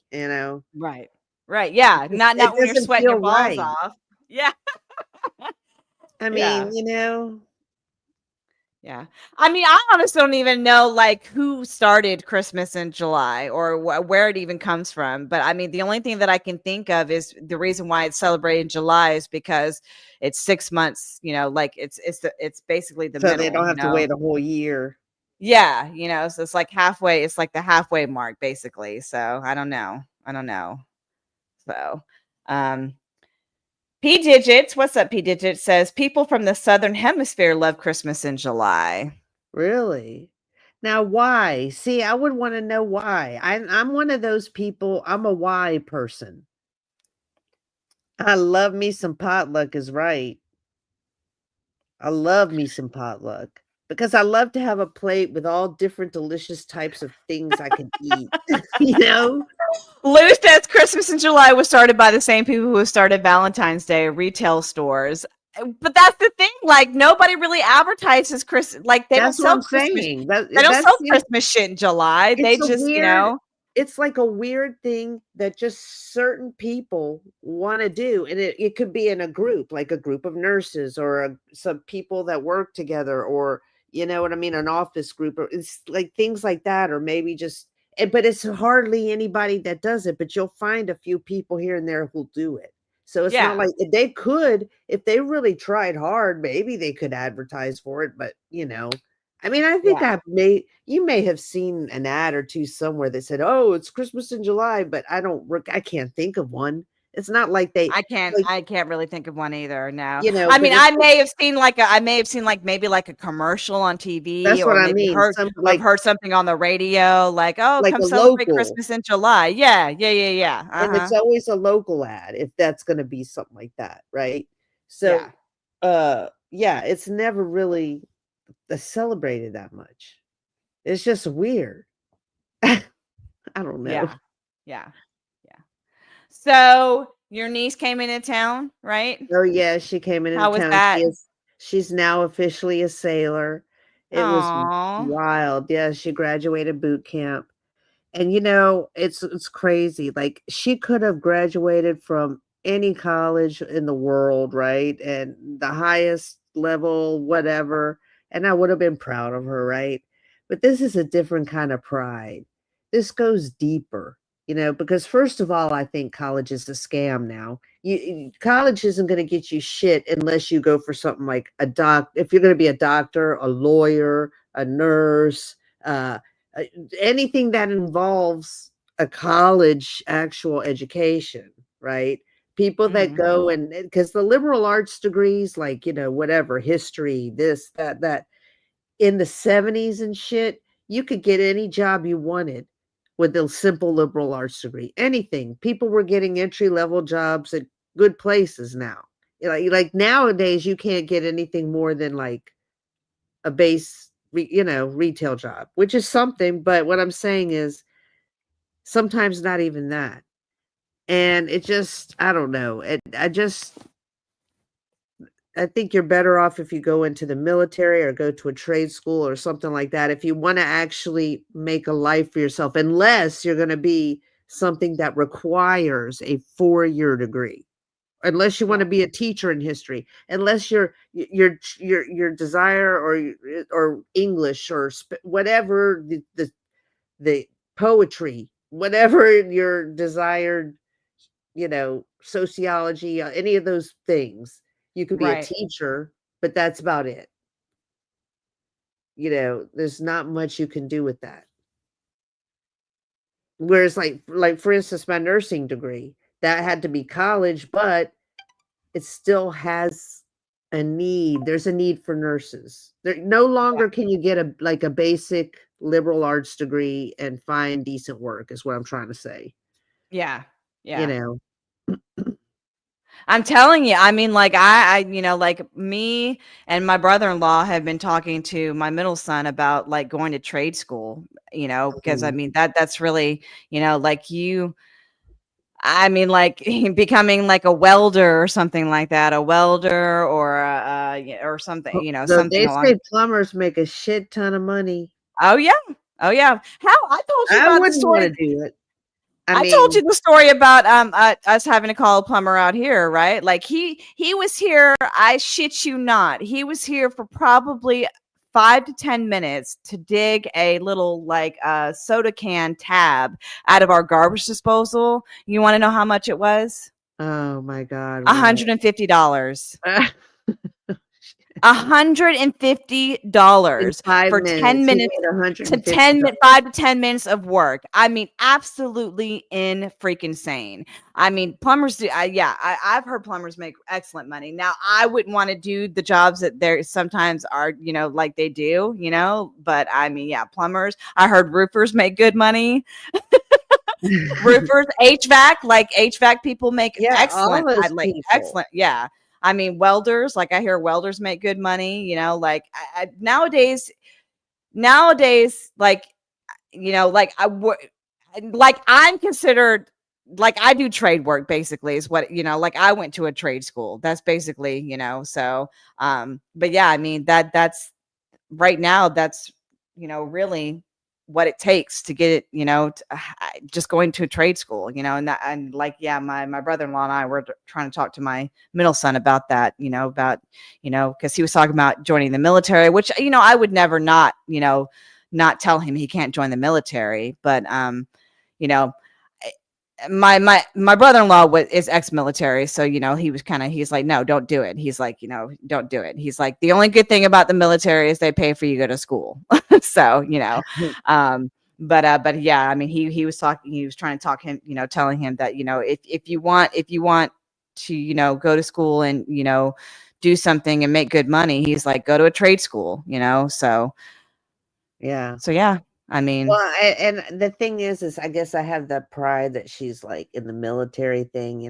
Right. Yeah. Not when you're sweating your balls off. Yeah.
I mean,
Yeah. I mean, I honestly don't even know like who started Christmas in July or where it even comes from. But I mean, the only thing that I can think of is the reason why it's celebrated in July is because it's 6 months, like it's basically the middle.
So they don't have to wait a whole year.
Yeah. So it's like halfway. It's like the halfway mark basically. So I don't know. So, P Digits, what's up? P Digits says people from the Southern Hemisphere love Christmas in July.
Really? Now, why? See, I would want to know why. I'm one of those people. I'm a why person. I love me some potluck is right. I love me some potluck because I love to have a plate with all different delicious types of things I can eat,
Lou says Christmas in July was started by the same people who started Valentine's Day, retail stores. but that's the thing. Like nobody really advertises Christmas. Like they don't
That's what
sell
I'm
Christmas.
saying.
They don't sell Christmas shit in July. They
It's a
just,
weird, it's like a weird thing that just certain people want to do. And it could be in a group, like a group of nurses or some people that work together, or, you know what I mean? An office group, or it's like things like that, or maybe just, but it's hardly anybody that does it, but you'll find a few people here and there who'll do it. So it's not like they could, if they really tried hard, maybe they could advertise for it, but you know, I mean, I think you may have seen an ad or two somewhere that said, "Oh, it's Christmas in July," but I can't think of one. It's not like they.
I can't really think of one either. No,
You know,
I mean, I may have seen like maybe like a commercial on TV,
that's
or
what I
maybe
mean.
I've heard something on the radio, like, oh,
like
come
a
celebrate
local.
Christmas in July. Yeah.
And it's always a local ad if that's going to be something like that, right? So, yeah, it's never really celebrated that much. It's just weird. I don't know.
Yeah. So your niece came into town, right?
Oh yeah, she came into
How was
town.
that?
She's now officially a sailor. It was
Aw.
wild. Yeah, she graduated boot camp. And you know, it's crazy. Like she could have graduated from any college in the world, right? And the highest level, whatever. And I would have been proud of her, right? But this is a different kind of pride. This goes deeper, you know, because first of all, I think college is a scam now. College isn't going to get you shit unless you go for something like if you're going to be a doctor, a lawyer, a nurse, anything that involves a college actual education, right? People that go and because the liberal arts degrees, like, you know, whatever, history, this, that, in the 70s and shit, you could get any job you wanted with a simple liberal arts degree. Anything. People were getting entry level jobs at good places now. Like nowadays, you can't get anything more than like a base, retail job, which is something. But what I'm saying is sometimes not even that. And it just, I don't know. I think you're better off if you go into the military or go to a trade school or something like that. If you want to actually make a life for yourself, unless you're going to be something that requires a 4-year degree, unless you want to be a teacher in history, unless your desire or English or whatever the poetry, whatever your desired, sociology, any of those things. You could be a teacher, but that's about it. There's not much you can do with that. Whereas like for instance, my nursing degree, that had to be college, but it still has a need. There's a need for nurses. There no longer can you get a basic liberal arts degree and find decent work, is what I'm trying to say.
Yeah.
I'm
telling you, I mean, like I like me and my brother-in-law have been talking to my middle son about like going to trade school, because I mean, that's really, like becoming like a welder or something like that, or something,
So
something
they
along.
say plumbers make a shit ton of money.
Oh yeah. How I told you about the story.
I wouldn't want to do it.
I told you the story about us having to call a plumber out here, right? Like he was here, I shit you not. He was here for probably 5 to 10 minutes to dig a little like soda can tab out of our garbage disposal. You want to know how much it was?
Oh my God.
$150. $150 for 10 minutes to 5 to 10 minutes of work. I mean, absolutely freaking sane. I mean, plumbers do. I've heard plumbers make excellent money. Now, I wouldn't want to do the jobs that there sometimes are, like they do, but I mean, yeah, plumbers. I heard roofers make good money. Roofers, HVAC people make excellent. Excellent. Yeah. I mean, welders, like I hear welders make good money, like nowadays, like, I'm considered like I do trade work basically is what, like I went to a trade school. That's basically, so but yeah, I mean that's right now, that's really what it takes to get it, just going to a trade school, and like, yeah, my brother-in-law and I were trying to talk to my middle son about that, because he was talking about joining the military, which, I would never not tell him he can't join the military, but you know my brother-in-law is ex-military, so he's like, no, don't do it. He's like, don't do it. He's like, the only good thing about the military is they pay for you to go to school. So but yeah, I mean, he was trying to talk him, telling him that, if you want to go to school and do something and make good money, he's like, go to a trade school, so
Yeah.
I mean,
Well, and the thing is I guess I have the pride that she's like in the military thing,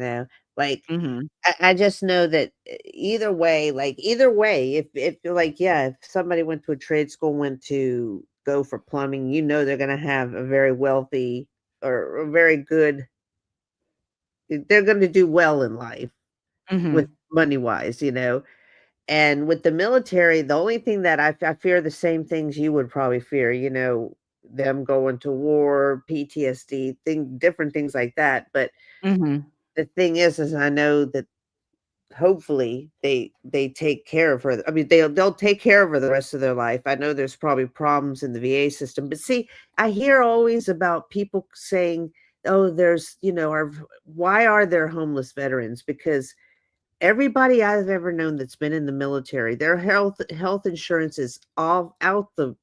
like
mhm.
I just know that either way, if like, yeah, if somebody went to a trade school, went to go for plumbing, they're going to have a very wealthy or a very good, they're going to do well in life with money wise, and with the military, the only thing that I fear the same things you would probably fear, them going to war, PTSD, different things like that. But the thing is I know that hopefully they take care of her. I mean, they'll take care of her the rest of their life. I know there's probably problems in the VA system, but see, I hear always about people saying, oh, there's, why are there homeless veterans? Because everybody I've ever known that's been in the military, their health insurance is all out the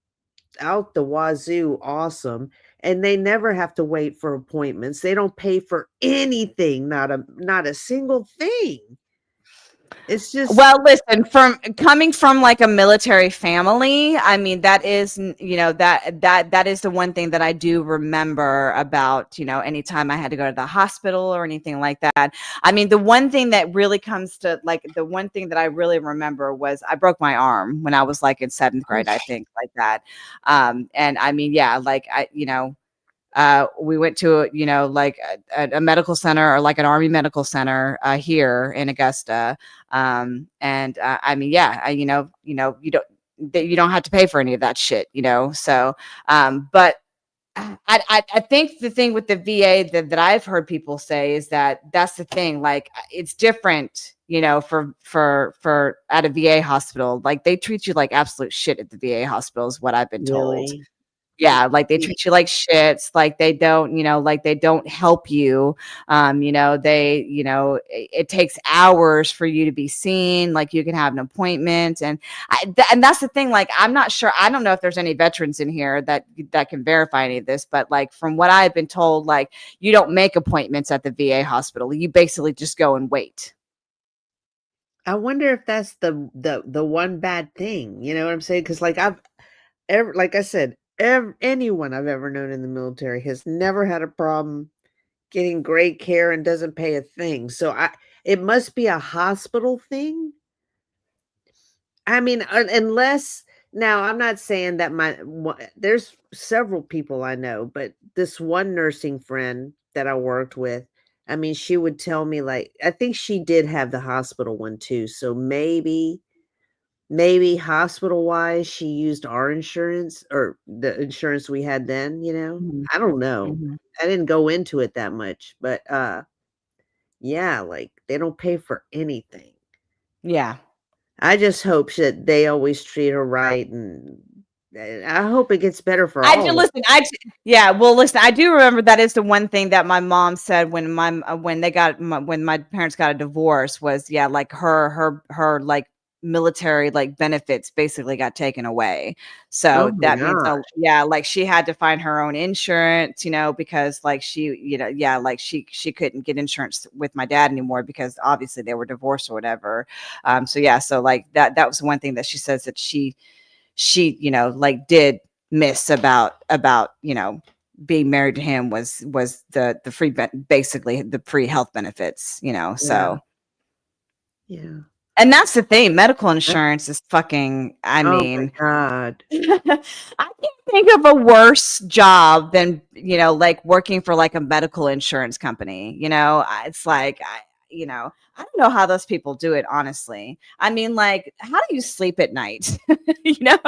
wazoo awesome, and they never have to wait for appointments. They don't pay for anything, not a single thing. It's just,
well, listen, from coming from like a military family, I mean, that is, that is the one thing that I do remember about, anytime I had to go to the hospital or anything like that. I mean, the one thing that really comes to like, the one thing that I really remember was I broke my arm when I was like in 7th grade, I think, like that. And I mean, yeah, like we went to like a medical center, or like an Army medical center here in Augusta, and I mean, yeah, you don't have to pay for any of that shit, so but I think the thing with the VA that I've heard people say is that's the thing, like it's different, for at a VA hospital, like they treat you like absolute shit at the VA hospital is what I've been told.
really?
Yeah, like they treat you like shits, like they don't, like they don't help you. It takes hours for you to be seen, like you can have an appointment. And and that's the thing, like I'm not sure, I don't know if there's any veterans in here that can verify any of this, but like from what I've been told, like you don't make appointments at the VA hospital. You basically just go and wait.
I wonder if that's the one bad thing, you know what I'm saying? Because like like I said, anyone I've ever known in the military has never had a problem getting great care and doesn't pay a thing. So it must be a hospital thing. I mean, unless, now I'm not saying that there's several people I know, but this one nursing friend that I worked with, I mean, she would tell me, like, I think she did have the hospital one too. So maybe hospital wise, she used our insurance or the insurance we had then, I don't know. I didn't go into it that much, but yeah, like they don't pay for anything.
Yeah.
I just hope that they always treat her right, and I hope it gets better for all.
I do listen. Well, listen. I do remember that is the one thing that my mom said when when my parents got a divorce was, yeah, like her like military like benefits basically got taken away. So that means, yeah, like she had to find her own insurance, because like she, like she couldn't get insurance with my dad anymore because obviously they were divorced or whatever. So yeah, so like that was one thing that she says that she like did miss about being married to him was the free basically the free health benefits, so
yeah.
And that's the thing, medical insurance is fucking, I mean,
oh my God.
I can't think of a worse job than, like working for like a medical insurance company. It's like, I don't know how those people do it, honestly. I mean, like, how do you sleep at night? you know,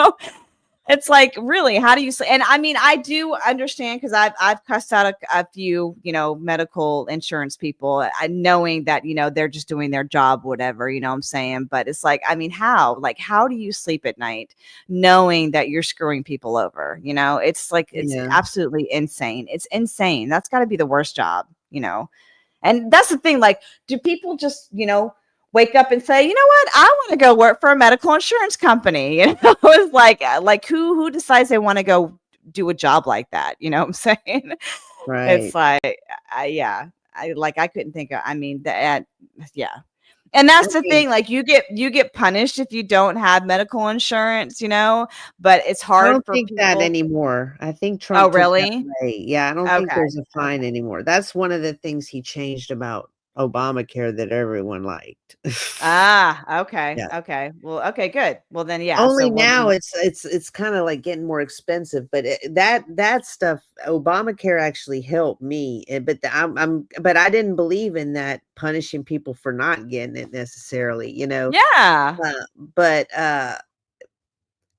it's like, really, how do you sleep? And I mean, I do understand, because I've cussed out a few, medical insurance people, knowing that, they're just doing their job, whatever, what I'm saying. But it's like, I mean, how do you sleep at night knowing that you're screwing people over? It's like, it's
Yeah.
absolutely insane. It's insane. That's got to be the worst job, And that's the thing. Like, do people just, wake up and say, you know what, I want to go work for a medical insurance company? It's like who decides they want to go do a job like that? You know what I'm saying?
Right.
It's like, I couldn't think of, I mean, that, yeah. And that's the thing, like, you get punished if you don't have medical insurance, but it's hard.
I don't
for
think
people.
that anymore. I think Trump.
Oh, really?
Yeah, I don't think
Okay.
there's a fine anymore. That's one of the things he changed about Obamacare that everyone liked.
Okay.
Yeah.
Okay. Well, okay, good. Well, then, yeah.
Only
so
now it's kind of like getting more expensive, but that stuff, Obamacare actually helped me. But but I didn't believe in that punishing people for not getting it necessarily,
Yeah.
But I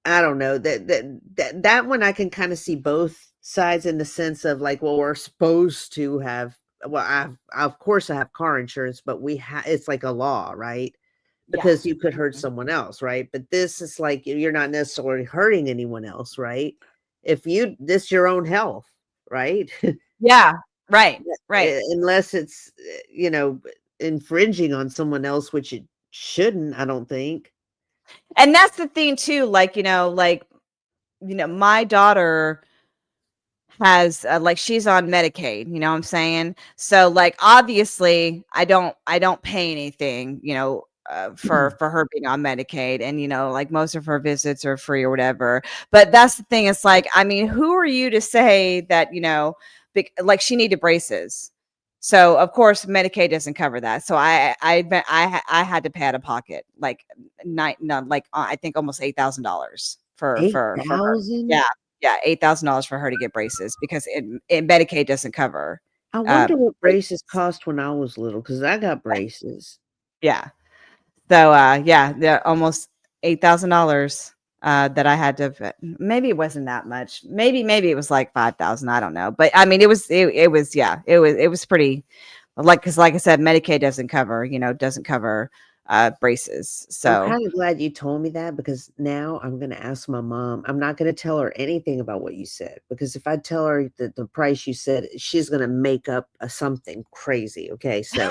don't know, that one I can kind of see both sides, in the sense of like, well, we're supposed to have, well, of course I have car insurance, but it's like a law, right? Because you could hurt someone else, right? But this is like, you're not necessarily hurting anyone else, right? This your own health, right?
Yeah. Right.
Unless it's, infringing on someone else, which it shouldn't, I don't think.
And that's the thing too. Like, my daughter has she's on Medicaid, you know what I'm saying? So like, obviously I don't pay anything, for her being on Medicaid, and like, most of her visits are free or whatever. But that's the thing. It's like, I mean, who are you to say that, like, she needed braces? So of course Medicaid doesn't cover that. So I had to pay out of pocket like I think almost $8,000 for her. Yeah, $8,000 for her to get braces, because Medicaid doesn't cover.
I wonder what braces cost when I was little, because I got braces.
Yeah. So they're almost $8,000 that I had to. Maybe it wasn't that much. Maybe it was like 5,000. I don't know. But I mean, it was pretty, because like I said, Medicaid doesn't cover braces. So
I'm kind of glad you told me that, because now I'm going to ask my mom. I'm not going to tell her anything about what you said, because if I tell her the price you said, she's going to make up something crazy. Okay, so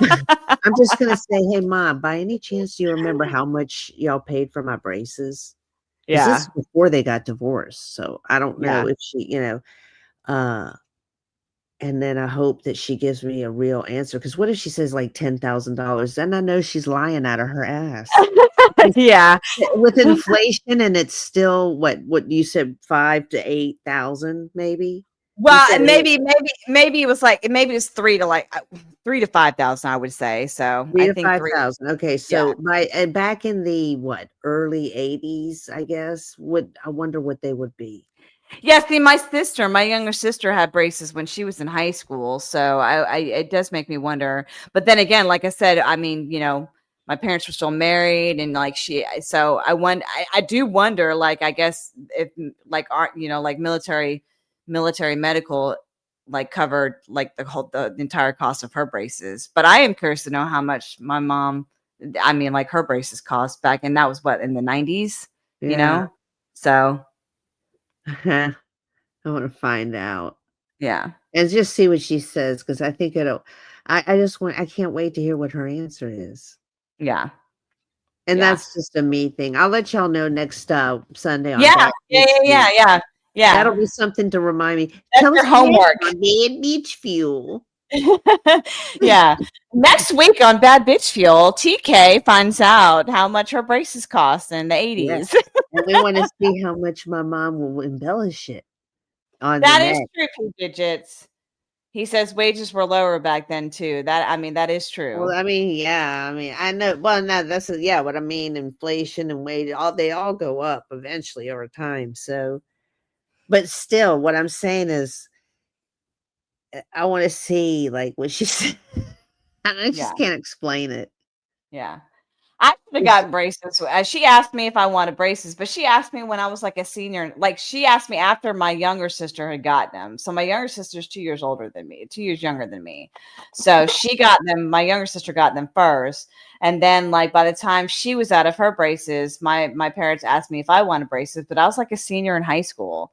I'm just going to say, hey, Mom, by any chance, do you remember how much y'all paid for my braces?
Yeah.
This is before they got divorced. So I don't know if she, and then I hope that she gives me a real answer. Because what if she says like $10,000? Then I know she's lying out of her ass.
Yeah.
With inflation, and it's still what you said, 5,000 to 8,000, maybe.
Well, maybe it was like, maybe it's 3,000 to 5,000, I would say. So
3,000
I
to
think
5,000. Okay, so back in the early 80s, I guess. I wonder what they would be.
Yeah, see, my younger sister had braces when she was in high school. So it does make me wonder. But then again, like I said, I mean, my parents were still married, and like so I do wonder, like, I guess if like like military medical like covered like the entire cost of her braces. But I am curious to know how much my mom, I mean, like, her braces cost back, and that was in the 90s, so
I want to find out.
Yeah.
And just see what she says, because I think I can't wait to hear what her answer is.
Yeah.
And that's just a me thing. I'll let y'all know next Sunday on
Yeah.
That'll be something to remind me.
Tell us homework.
On Bad Beach Fuel.
Yeah. Next week on Bad Bitch Fuel, TK finds out how much her braces cost in the 80s.
Yes. And we want to see how much my mom will embellish it on
that is true, Pete Digits. He says wages were lower back then too. That is true.
Well, I know. Well, no, that's what I mean. Inflation and wage, they all go up eventually over time. So But still, what I'm saying is, I want to see like what she said. I just
Yeah.
can't explain it.
Yeah. I should have gotten braces. She asked me if I wanted braces, but she asked me when I was like a senior. Like she asked me after my younger sister had gotten them. So my younger sister's 2 years older than me, 2 years younger than me. So she got them. My younger sister got them first, and then like by the time she was out of her braces, my parents asked me if I wanted braces, but I was like a senior in high school.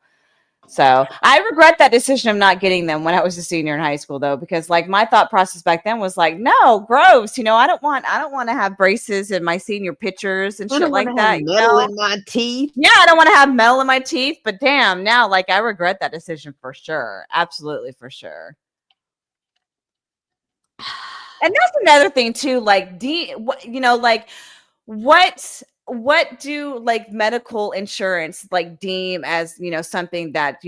So I regret that decision of not getting them when I was a senior in high school, though, because like my thought process back then was like, no, gross. I don't want to have braces in my senior pictures and
I
shit
don't want
like
to have
that.
metal in my teeth.
Yeah, I don't want to have metal in my teeth. But damn, now like I regret that decision for sure. Absolutely for sure. And that's another thing too. Like, what do like medical insurance like deem as something that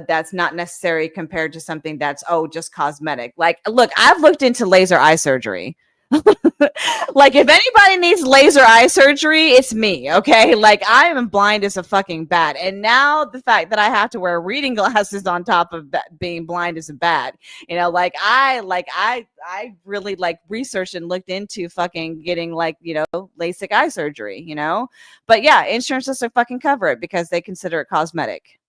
that's not necessary compared to something that's just cosmetic? Like, look, I've looked into laser eye surgery. Like, if anybody needs laser eye surgery, it's me. Okay, like I am blind as a fucking bat, and now the fact that I have to wear reading glasses on top of being blind as a bat, I really like researched and looked into fucking getting like LASIK eye surgery. But yeah, insurance doesn't fucking cover it because they consider it cosmetic.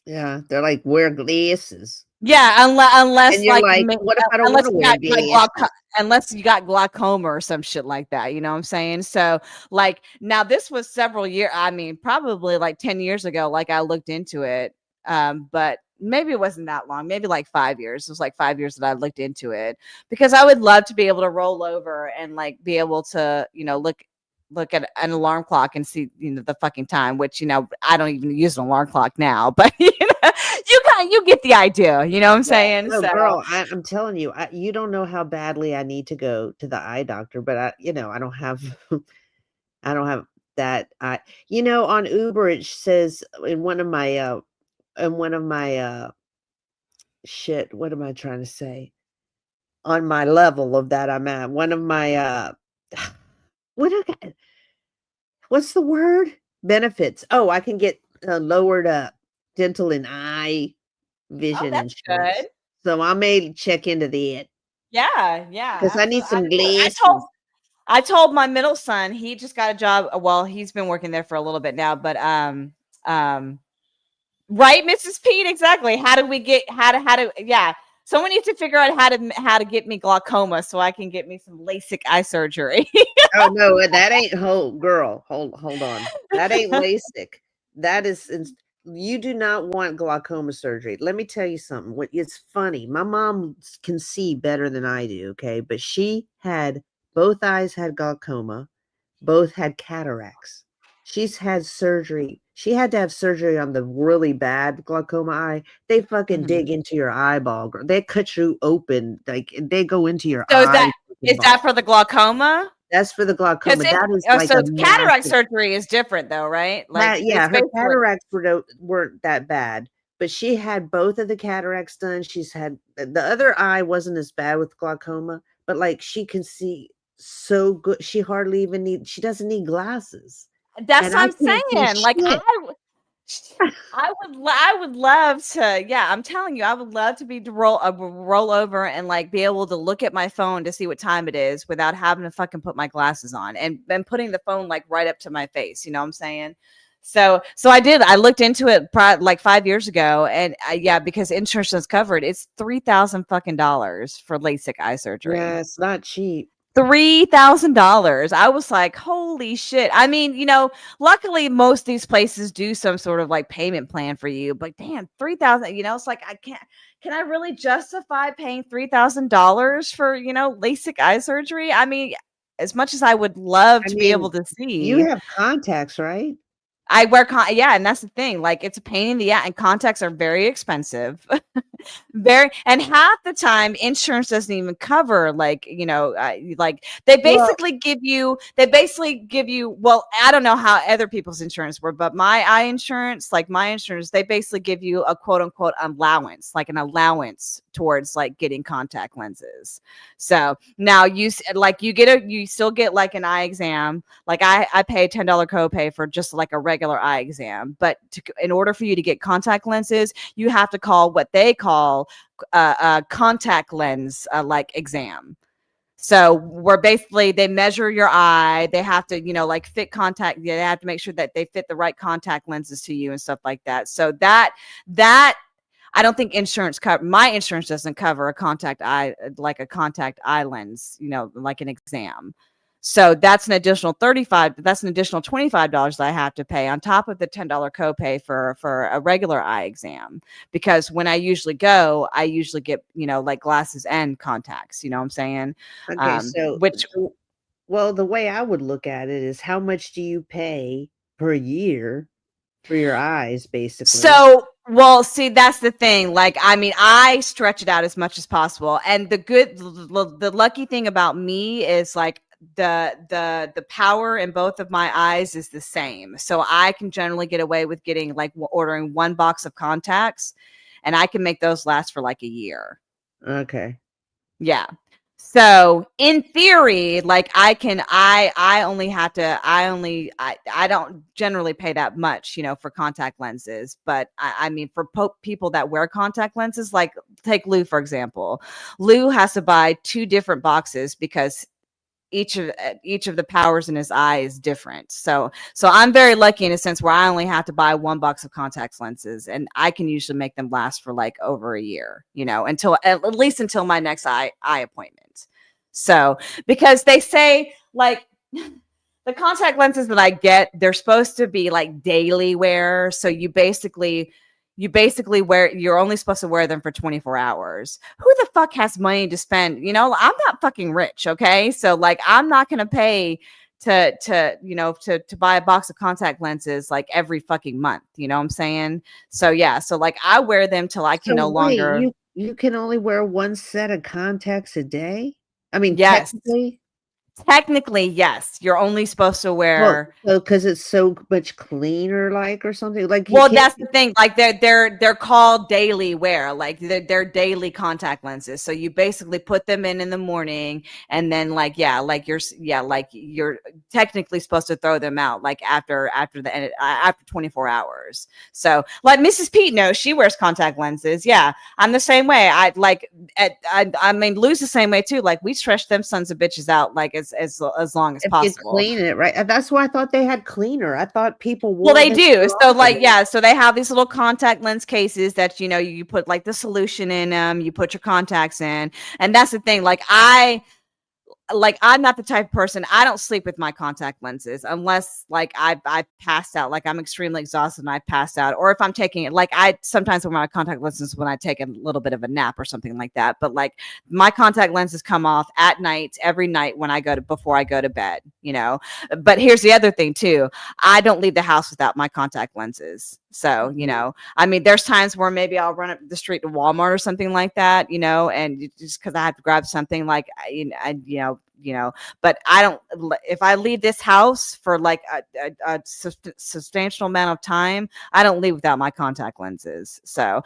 Yeah, they're like, wear glasses.
Yeah, unless
And you're like, what if I don't want to wear glasses?
Unless you got glaucoma or some shit like that, you know what I'm saying? So like now this was several years, I mean, probably like 10 years ago, like I looked into it. But maybe it wasn't that long, maybe like 5 years. It was like 5 years that I looked into it because I would love to be able to roll over and like be able to, look at an alarm clock and see the fucking time, which I don't even use an alarm clock now, but you get the idea, you know what I'm saying?
No,
So
girl, I'm telling you, you don't know how badly I need to go to the eye doctor, but I don't have I don't have that. On Uber it says in one of my shit, what am I trying to say? On my level of that I'm at. One of my what's the word? Benefits. Oh, I can get lowered dental and eye vision
that's
insurance.
good.
So I may check into that.
Yeah,
Because I need some glasses.
I told my middle son, he just got a job. Well, he's been working there for a little bit now, but right, Mrs. Peete, exactly. How to yeah. Someone needs to figure out how to get me glaucoma so I can get me some LASIK eye surgery.
Oh no, that ain't girl. Hold on. That ain't LASIK. That is you do not want glaucoma surgery. Let me tell you something. It's funny. My mom can see better than I do, okay? But both eyes had glaucoma, both had cataracts. She's had surgery. She had to have surgery on the really bad glaucoma eye. They fucking dig into your eyeball. They cut you open. Like they go into your eye.
Is that for the glaucoma?
That's for the glaucoma. That is like
so cataract surgery is different though, right? Like
her cataracts weren't that bad, but she had both of the cataracts done. She's had the other eye wasn't as bad with glaucoma, but like she can see so good. She doesn't need glaslasses.
That's what I'm saying. Like I would love to. Yeah, I'm telling you, I would love to be to roll over and like be able to look at my phone to see what time it is without having to fucking put my glasses on and putting the phone like right up to my face. You know what I'm saying? So I did. I looked into it like 5 years ago, and because insurance is covered. It's $3,000 fucking dollars for LASIK eye surgery.
Yeah, it's not cheap.
$3,000. I was like, holy shit. I mean, luckily most of these places do some sort of like payment plan for you, but damn, 3,000, it's like, can I really justify paying $3,000 for, LASIK eye surgery? I mean, as much as I would love to be able to see.
You have contacts, right?
I wear and that's the thing. Like, it's a pain in the ass, and contacts are very expensive. And half the time, insurance doesn't even cover. Like, like they basically give you. Well, I don't know how other people's insurance work, but my insurance, they basically give you a quote unquote allowance, like an allowance towards like getting contact lenses. So now you still get like an eye exam. Like I pay a $10 copay for just like a regular eye exam, but in order for you to get contact lenses, you have to call what they call a contact lens like exam. So where basically they measure your eye, they have to, like fit contact. They have to make sure that they fit the right contact lenses to you and stuff like that. So that I don't think my insurance doesn't cover a contact eye lens, like an exam. So that's an additional $25 that I have to pay on top of the $10 copay for a regular eye exam. Because when I usually go, I usually get, like glasses and contacts, you know what I'm saying?
Okay, well, the way I would look at it is how much do you pay per year for your eyes, basically?
So, well, see, that's the thing. Like, I mean, I stretch it out as much as possible. And the lucky thing about me is like, the power in both of my eyes is the same, so I can generally get away with getting like ordering one box of contacts, and I can make those last for like a year.
Okay.
Yeah. So in theory, like I don't generally pay that much, for contact lenses. But I mean, for people that wear contact lenses, like take Lou, for example. Lou has to buy 2 different boxes because each of the powers in his eye is different. So I'm very lucky in a sense where I only have to buy 1 box of contact lenses, and I can usually make them last for like over a year, until at least until my next eye appointment. So because they say like the contact lenses that I get, they're supposed to be like daily wear. So you basically you're only supposed to wear them for 24 hours. Who the fuck has money to spend? I'm not fucking rich. Okay. So like, I'm not going to pay to buy a box of contact lenses like every fucking month. You know what I'm saying? So yeah. So like I wear them till I can no longer.
You can only wear 1 set of contacts a day? I mean,
yes. Technically, yes. You're only supposed to wear
because it's so much cleaner, like, or something. Like,
that's the thing. Like they're called daily wear. Like they're daily contact lenses. So you basically put them in the morning, and then you're technically supposed to throw them out like after 24 hours. So like Mrs. Peete knows, she wears contact lenses. Yeah, I'm the same way. I mean, Lou's the same way too. Like we stretch them sons of bitches out like as long as possible.
Clean it, right? That's why I thought they had cleaner. I thought people wore.
Well, they do. So like, yeah. So they have these little contact lens cases that you put like the solution in them. You put your contacts in, and that's the thing. I'm not the type of person, I don't sleep with my contact lenses unless like I passed out, like I'm extremely exhausted and I passed out, or if I'm taking it, like I sometimes wear my contact lenses when I take a little bit of a nap or something like that. But like my contact lenses come off at night, every night before I go to bed, But here's the other thing too. I don't leave the house without my contact lenses. So, I mean, there's times where maybe I'll run up the street to Walmart or something like that, and just because I have to grab something like, but I don't, if I leave this house for like a substantial amount of time, I don't leave without my contact lenses. So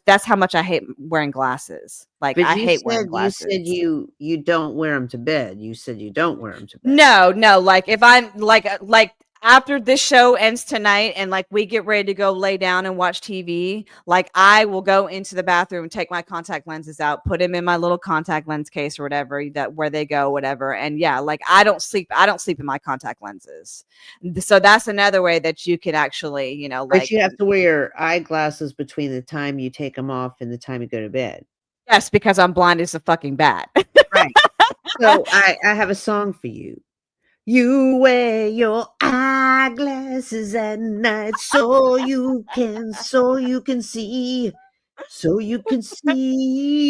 that's how much I hate wearing glasses. Like I hate wearing glasses.
You said you don't wear them to bed. You said you don't wear them to bed.
No. Like if I'm like after this show ends tonight and like we get ready to go lay down and watch TV, like I will go into the bathroom and take my contact lenses out, put them in my little contact lens case or whatever, where they go, whatever. And yeah, like I don't sleep in my contact lenses. So that's another way that you can actually,
but you have to wear your eyeglasses between the time you take them off and the time you go to bed.
Yes, because I'm blind as a fucking bat.
Right. So I have a song for you. You wear your eyeglasses at night so you can see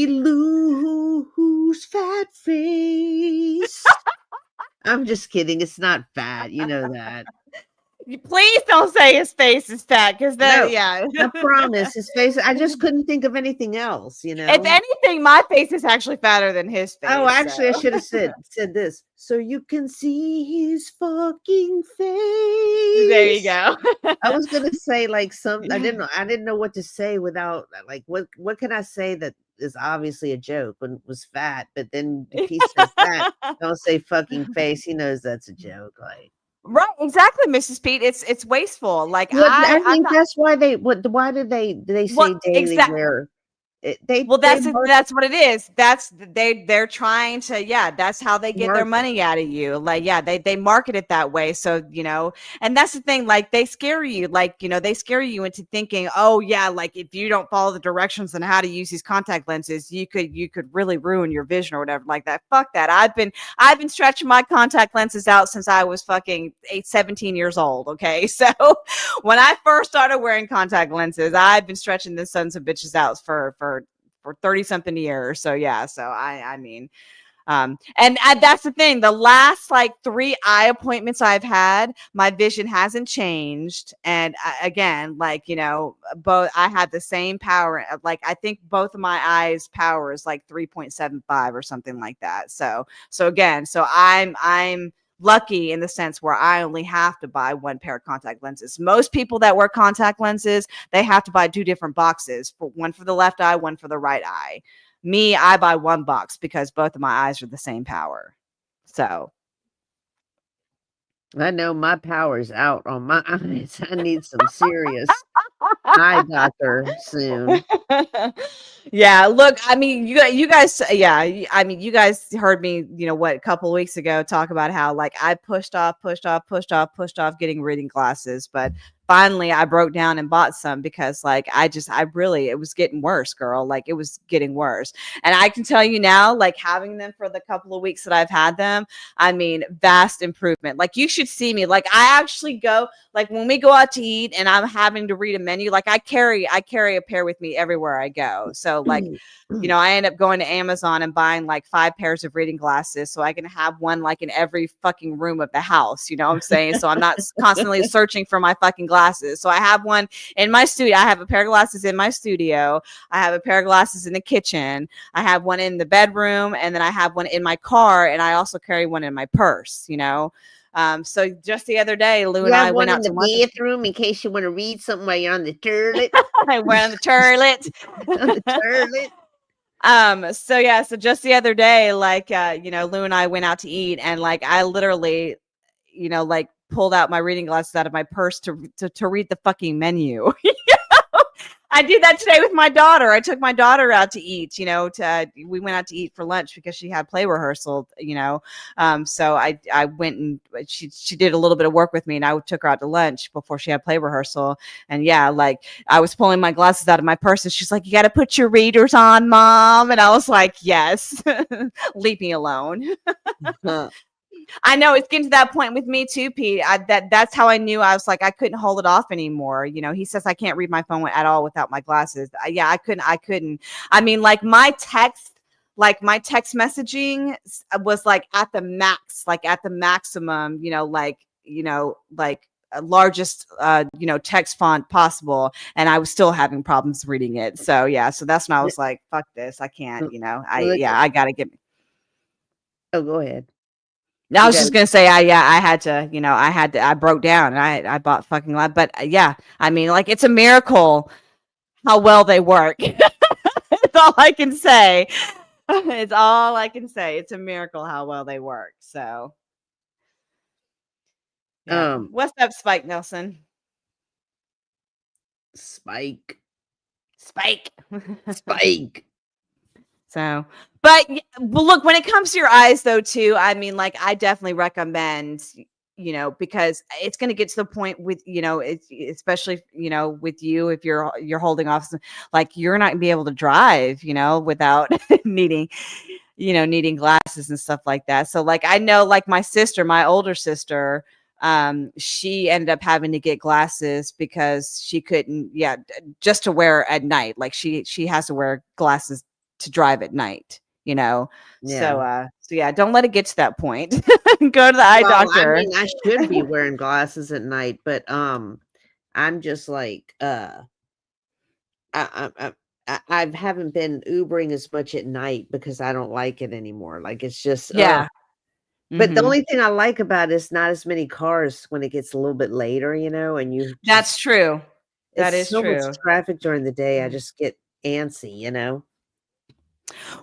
Lou's fat face. I'm just kidding. It's not fat. You know that.
Please don't say his face is fat, because
I promise his face. I just couldn't think of anything else. If
anything, my face is actually fatter than his face.
Oh, actually, I should have said this. So you can see his fucking face.
There you go.
I was gonna say like I didn't know what to say without like what can I say that is obviously a joke when it was fat, but then if he says that, don't say fucking face. He knows that's a joke. Like,
Right, exactly, Mrs. Pete. It's wasteful. Like
well, I
I'm
think
not
that's why why did they say
what
daily
exactly.
wear?
Well,
They
that's what it is. They're trying to, yeah, that's how they get their
market.
money out of you. Like, yeah, they market it that way. So, and that's the thing, like they scare you, like, they scare you into thinking, oh yeah, like if you don't follow the directions on how to use these contact lenses, you could really ruin your vision or whatever like that. Fuck that. I've been stretching my contact lenses out since I was fucking 17 years old. Okay. So when I first started wearing contact lenses, I've been stretching the sons of bitches out for 30 something years. So yeah, so I mean, and that's the thing, the last like 3 eye appointments I've had, my vision hasn't changed. And again, like, both, I had the same power. Like, I think both of my eyes power is like 3.75 or something like that. So again, so I'm lucky in the sense where I only have to buy one pair of contact lenses. Most people that wear contact lenses, they have to buy 2 different boxes, for one for the left eye, one for the right eye. Me, I buy one box because both of my eyes are the same power. So
I know my power's out on my eyes. I need some serious eye doctor soon.
Yeah, look, I mean, you guys, yeah, I mean, you guys heard me, a couple of weeks ago talk about how like I pushed off getting reading glasses, but finally I broke down and bought some because like it was getting worse, girl. Like it was getting worse. And I can tell you now, like having them for the couple of weeks that I've had them, I mean, vast improvement. Like you should see me. Like I actually go, like when we go out to eat and I'm having to read a menu, like I carry a pair with me everywhere I go. So like, I end up going to Amazon and buying like 5 pairs of reading glasses so I can have one like in every fucking room of the house. You know what I'm saying? So I'm not constantly searching for my fucking glasses. So I have one in my studio. I have a pair of glasses in my studio. I have a pair of glasses in the kitchen. I have one in the bedroom, and then I have one in my car, and I also carry one in my purse, So just the other day, Lou and I went out to lunch.
Bathroom in case you want to read something while you're on the toilet.
I went on the toilet.
On the toilet.
So just the other day, like, Lou and I went out to eat, and like, I literally, like pulled out my reading glasses out of my purse to read the fucking menu. I did that today with my daughter. I took my daughter out to eat, we went out to eat for lunch because she had play rehearsal, so I went and she did a little bit of work with me, and I took her out to lunch before she had play rehearsal. And yeah, like I was pulling my glasses out of my purse, and she's like, "You got to put your readers on, Mom." And I was like, "Yes, leave me alone." I know it's getting to that point with me too, Pete. That's how I knew. I was like, I couldn't hold it off anymore. He says I can't read my phone at all without my glasses. Yeah, I couldn't. I mean, like my text messaging was like at the max, like at the maximum, largest text font possible, and I was still having problems reading it. So yeah, so that's when I was like, fuck this, I can't. I gotta get.
Oh, go ahead.
I was just gonna say, I broke down and I bought fucking lot, but yeah, I mean, like it's a miracle how well they work. It's all I can say. It's all I can say. It's a miracle how well they work. So, yeah. What's up, Spike Nelson?
Spike.
So, but look, when it comes to your eyes though, too, I mean, like I definitely recommend, because it's going to get to the point with, especially, with you, if you're holding off, like you're not gonna be able to drive, without needing glasses and stuff like that. So like, I know like my older sister, she ended up having to get glasses because she couldn't, just to wear at night. Like she has to wear glasses to drive at night, So yeah, don't let it get to that point. Go to the eye doctor.
I mean, I should be wearing glasses at night, but I'm just like I haven't been Ubering as much at night because I don't like it anymore. Like it's just But the only thing I like about it is not as many cars when it gets a little bit later, and
that's true. That is
so
true.
much traffic during the day. I just get antsy,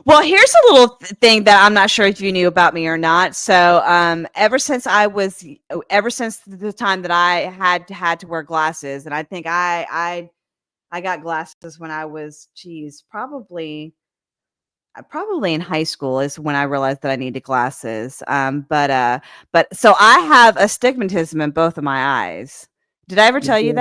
Well, here's a little thing that I'm not sure if you knew about me or not. So, ever since the time that I had to wear glasses, and I think I got glasses when I was, probably in high school is when I realized that I needed glasses. But so I have astigmatism in both of my eyes. Did I ever tell you
Mhm.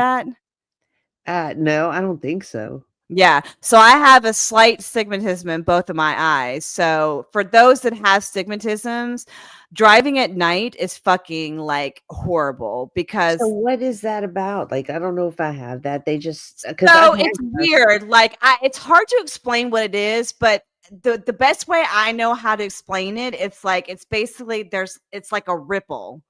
that?
No, I don't think so.
Yeah. So I have a slight stigmatism in both of my eyes. So for those that have stigmatisms, driving at night is fucking like horrible
So
because
what is that about? Like, I don't know if I have that. They just because I've
so
had
it's
glasses.
weird. Like it's hard to explain what it is, but the best way I know how to explain it, it's basically it's like a ripple.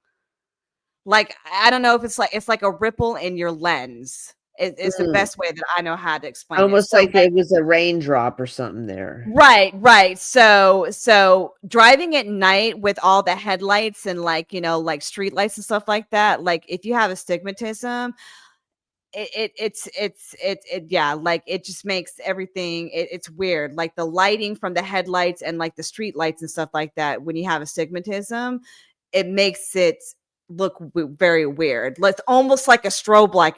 Like I don't know if it's like a ripple in your lens. Is the
Mm,
best way that I know how to explain it.
almost
So
like it was a raindrop or something there.
right. So driving at night with all the headlights and like, like street lights and stuff like that, like if you have astigmatism, yeah, like it just makes everything it's weird. Like the lighting from the headlights and like the street lights and stuff like that, when you have astigmatism, it makes it look very weird. It's almost like a strobe light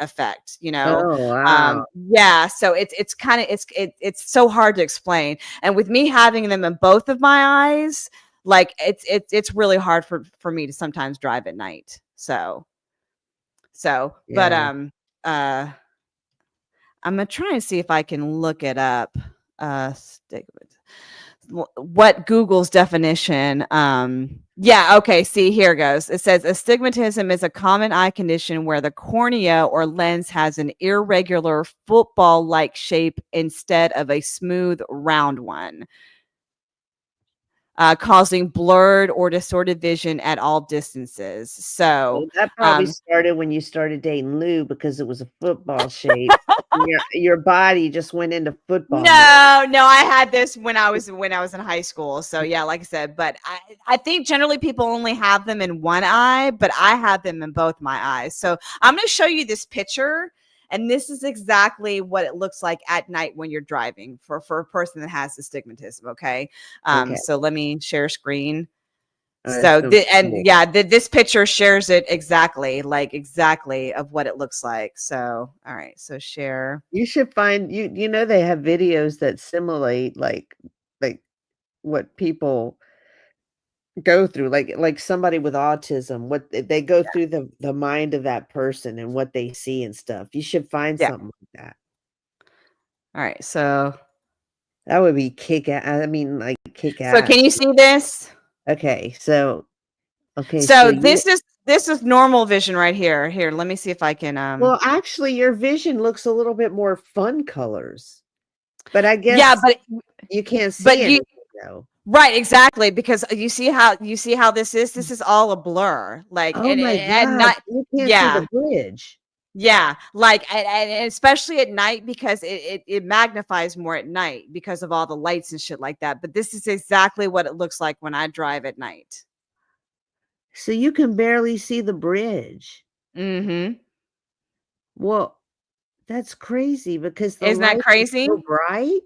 effect,
Oh, wow.
yeah, so it's kind of it's so hard to explain. And with me having them in both of my eyes, like it's really hard for me to sometimes drive at night. But
Yeah.
uh I'm gonna try and see if I can look it up. What Google's definition. Yeah, okay, see, here goes. It says astigmatism is a common eye condition where the cornea or lens has an irregular football-like shape instead of a smooth round one. Causing blurred or distorted vision at all distances. So,
Well, that probably
um,
started when you started dating Lou because it was a football shape. Your body just went into football mode.
no, I had this when I was in high school. So yeah, like I said, but I think generally people only have them in one eye, but I have them in both my eyes. So I'm going to show you this picture, and this is exactly what it looks like at night when you're driving for a person that has astigmatism. Okay,
Okay.
so let me share screen.
That's
So
gonna be
and
cool.
yeah, this picture shares it exactly of what it looks like. So all right, so share.
You should find they have videos that simulate like what people go through, like somebody with autism, what they go through the mind of that person and what they see and stuff. You should find
Yeah.
something like that.
All right. So
That would be I mean, like, kick
can
ass.
you see this?
Okay, so so
So
you
this is normal vision right here. Here, let me see if I can
well, actually, your vision looks a little bit more fun colors, but I
yeah,
guess you can't
but
see
you
anything though.
right, exactly, because you see how this is all a blur. Like
Oh my
and
god,
not
you can't see the
yeah.
bridge.
Yeah, like and especially at night because it magnifies more at night because of all the lights and shit like that. But this is exactly what it looks like when I drive at night.
So you can barely see the bridge.
Mhm.
Well, that's crazy because the
Isn't that
light is
crazy?
so bright.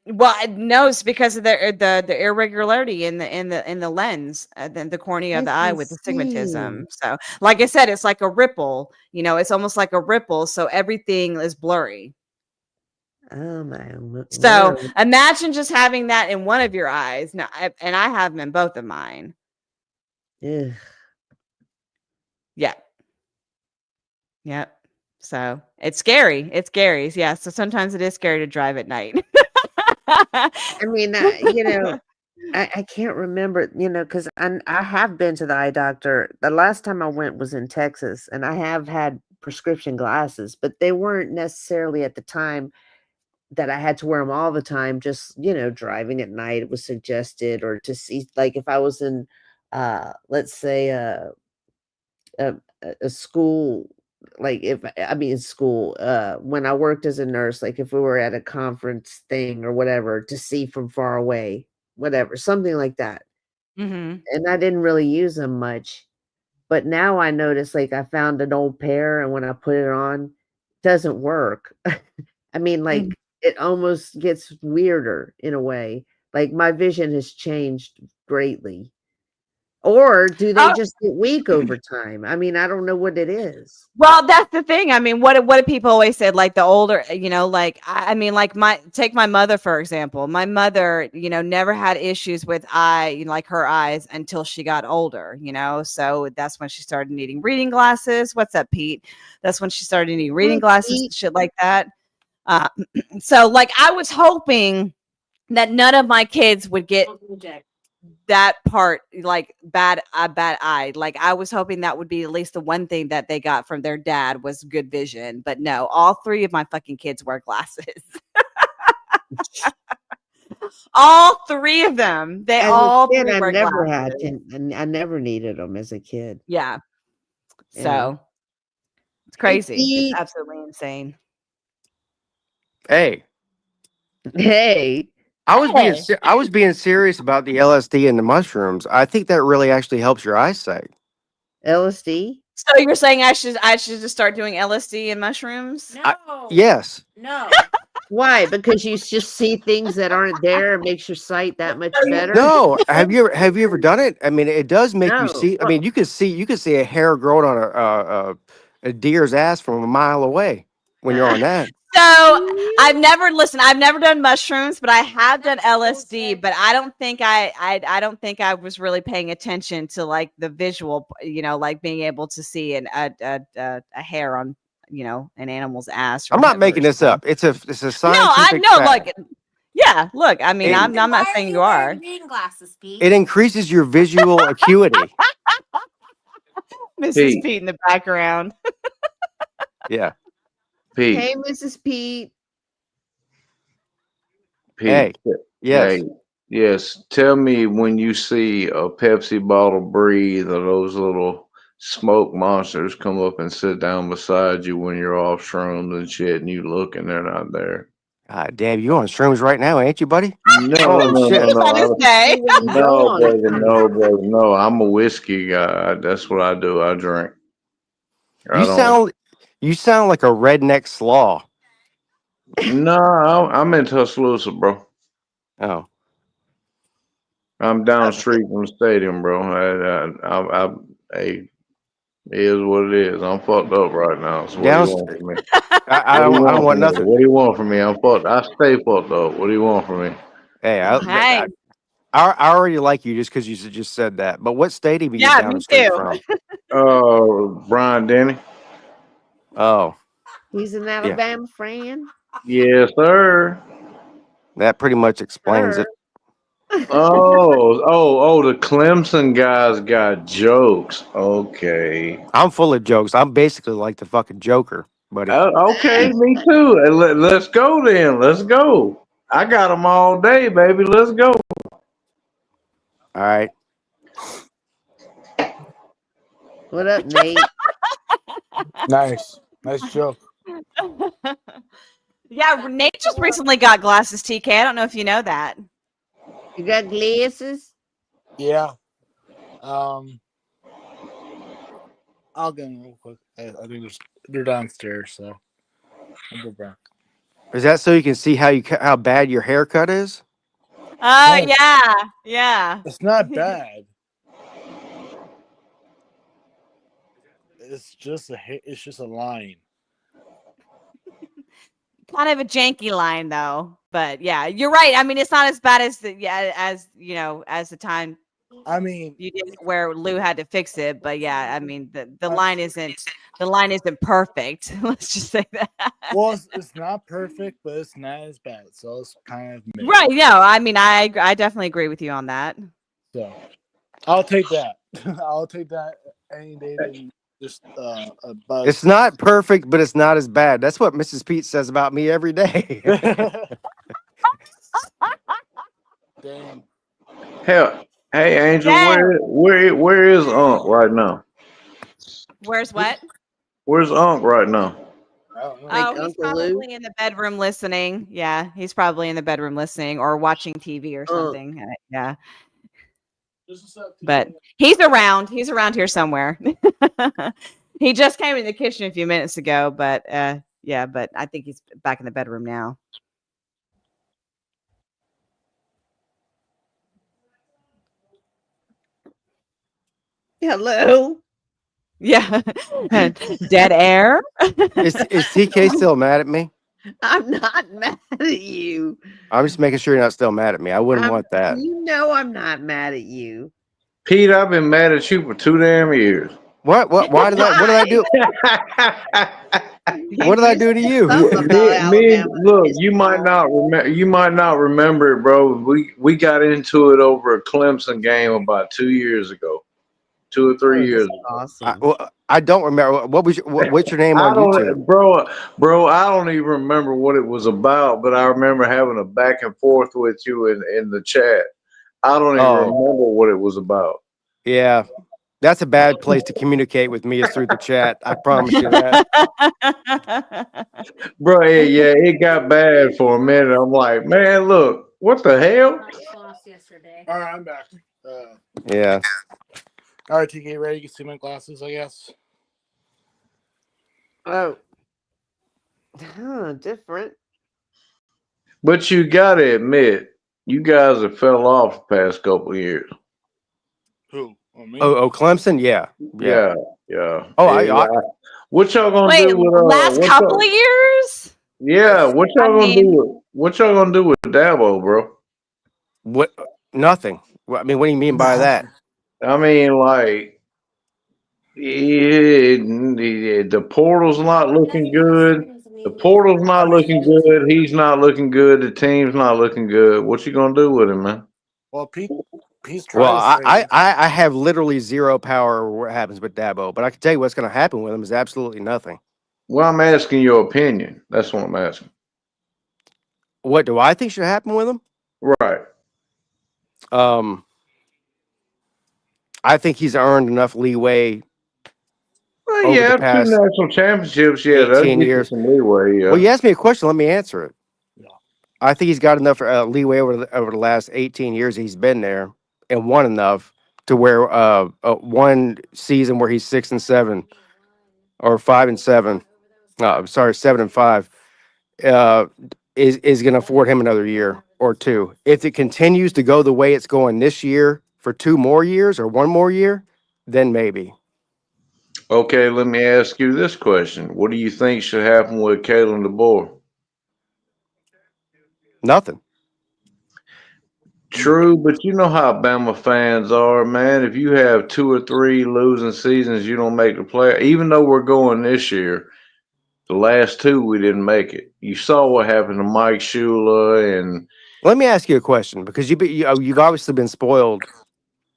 Well, no, it's because of the irregularity in the lens, the cornea of the
That's
eye with
insane.
astigmatism. So, like I said, it's like a ripple. It's almost like a ripple, so everything is blurry.
Oh my
So
word.
imagine just having that in one of your eyes. Now, and I have them in both of mine.
Ugh.
Yeah. Yep. So it's scary. It's scary. Yeah. So sometimes it is scary to drive at night.
I mean, I can't remember, because I have been to the eye doctor. The last time I went was in Texas, and I have had prescription glasses, but they weren't necessarily at the time that I had to wear them all the time. Just, driving at night, it was suggested, or to see, like, if I was in, let's say, a, a school, like if I mean school, when I worked as a nurse, like if we were at a conference thing or whatever, to see from far away, whatever, something like that.
Hmm.
And I didn't really use them much. But now I notice, like, I found an old pair, and when I put it on, it doesn't work. I mean, like, it almost gets weirder in a way. Like my vision has changed greatly. Or do they
Oh.
just get weak over time? I mean, I don't know what it is.
Well, that's the thing. I mean, what do people always say? Like the older, like I mean, like take my mother for example. My mother, never had issues with like her eyes until she got older. So that's when she started needing reading glasses. What's up, Pete? That's when she started needing reading glasses and shit like that. So like I was hoping that none of my kids would get that part, like bad eye. Like I was hoping that would be at least the one thing that they got from their dad was good vision, but no, all three of my fucking kids wear glasses. All three of them. They
As
all
a kid,
three
I
wear
never
glasses.
I never needed them as a kid.
Yeah. So
Yeah.
it's crazy.
Pete.
It's absolutely insane.
Hey,
Hey,
I was being serious about the LSD and the mushrooms. I think that really actually helps your eyesight.
LSD?
So you're saying I should just start doing LSD and mushrooms?
Yes.
No.
Why? Because you just see things that aren't there. It makes your sight that much better.
No. Have you ever done it? I mean, it does make you see. I mean, you can see a hair growing on a deer's ass from a mile away when you're on that.
So I've never done mushrooms, but I have done LSD. But I don't think I don't think I was really paying attention to like the visual, like being able to see a hair on an animal's ass.
I'm not making this up. It's a scientific.
No, I know.
fact.
Like, yeah. Look, I mean, I'm not saying you are.
Reading glasses, Pete.
It increases your visual acuity.
Mrs.
Pete.
Pete in the background.
Yeah.
Pete.
Hey, Mrs. Pete.
Pete.
Hey. Yes.
Hey, yes. Tell me when you see a Pepsi bottle breathe or those little smoke monsters come up and sit down beside you when you're off shrooms and shit and you look and they're not there.
God damn, you on shrooms right now, ain't you, buddy?
No,
Oh,
no,
shit.
no, no. No,
on.
brother, no, brother, no. I'm a whiskey guy. That's what I do. I drink.
You sound like a redneck slaw.
No, I'm in Tuscaloosa, bro.
Oh.
I'm down the street from the stadium, bro. Hey, it is what it is. I'm fucked up right now. So what do you want from me?
I don't want nothing.
What do you want from me? I'm fucked. I stay fucked up. What do you want from me?
Hey, I already like you just because you just said that. But what stadium are you down the street from?
Brian Denny.
Oh.
He's an Alabama fan.
Yes, sir.
That pretty much explains it.
Oh, the Clemson guys got jokes. Okay.
I'm full of jokes. I'm basically like the fucking Joker, buddy.
Okay, me too. Let's go then. Let's go. I got them all day, baby. Let's go.
All right.
What up, Nate?
Nice joke.
Yeah, Nate just recently got glasses, TK. I don't know if you know that.
You got glasses?
Yeah. I'll get them real quick. I think they're downstairs, so I'll go back.
Is that so you can see how bad your haircut is?
Oh, yeah.
It's not bad. It's just a line.
Kind of a janky line though, but yeah, you're right. I mean, it's not as bad as the time.
I mean,
you did where Lou had to fix it, but yeah, I mean the line isn't perfect. Let's just say that.
Well, it's not perfect, but it's not as bad, so it's kind of mixed.
Right. No, I mean I definitely agree with you on that.
So I'll take that. I'll take that any day that you just a buzz.
It's not perfect, but it's not as bad. That's what Mrs. Pete says about me every day.
Damn.
Hell, hey Angel, where is Unc right now?
Where's what?
Where's Unc right now?
Oh, he's probably in the bedroom listening. Yeah, he's probably in the bedroom listening or watching TV or something. Yeah. But he's around. He's around here somewhere. He just came in the kitchen a few minutes ago, but but I think he's back in the bedroom now.
Hello.
Yeah. Dead air.
Is TK still mad at me?
I'm not mad at you.
I'm just making sure you're not still mad at me. I wouldn't want that.
You know I'm not mad at you.
Pete, I've been mad at you for 2 damn years.
What? Why did I? What did I do? What did I do to you?
Look, you might not remember. You might not remember it, bro. We got into it over a Clemson game about 2 years ago, 2 or 3 years ago.
Awesome.
I don't remember. What's your name on YouTube?
Bro, I don't even remember what it was about, but I remember having a back and forth with you in the chat. I don't even remember what it was about.
Yeah, that's a bad place to communicate with me is through the chat. I promise you that.
Bro, yeah, it got bad for a minute. I'm like, man, look, what the hell?
All right, I'm back.
Yeah.
All right, TK, ready? You can see my glasses, I guess.
Oh, different.
But you gotta admit, you guys have fell off the past couple of years.
Who? Me?
Oh, Clemson, yeah.
Oh, what y'all gonna do with
last couple of years?
Yeah, what y'all gonna do? What y'all gonna do with Dabo, bro?
What? Nothing. I mean, what do you mean by that?
I mean, like, the portal's not looking good. The portal's not looking good. He's not looking good. The team's not looking good. What you gonna do with him, man?
Well, Pete's trying
Well,
to say.
I have literally zero power over what happens with Dabo, but I can tell you what's going to happen with him is absolutely nothing.
Well, I'm asking your opinion. That's what I'm asking.
What do I think should happen with him?
Right.
I think he's earned enough leeway.
Well, yeah, 2 national championships. Yeah, that's
18 years.
some leeway. Yeah.
Well, you asked me a question. Let me answer it. Yeah. I think he's got enough leeway over the last 18 years he's been there, and won enough to where one season where he's 6-7 or 5-7. I'm sorry, 7-5 is going to afford him another year or two. If it continues to go the way it's going this year for 2 more years or 1 more year, then maybe.
Okay, let me ask you this question: what do you think should happen with Kalen DeBoer?
Nothing.
True, but you know how Bama fans are, man. If you have 2 or 3 losing seasons, you don't make the play. Even though we're going this year, the last 2 we didn't make it. You saw what happened to Mike Shula, and
let me ask you a question because you've obviously been spoiled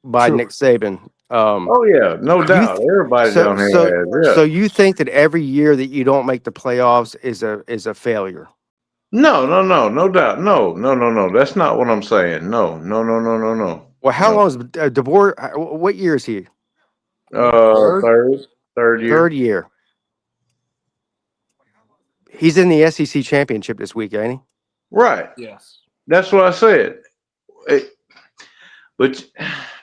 by Nick Saban.
Oh yeah, no doubt. Everybody down here has. Yeah.
So you think that every year that you don't make the playoffs is a failure?
No doubt. No. That's not what I'm saying. No.
Well, how long is DeBoer? What year is he?
Third year.
Third year. He's in the SEC championship this week, ain't he?
Right.
Yes.
That's what I said. But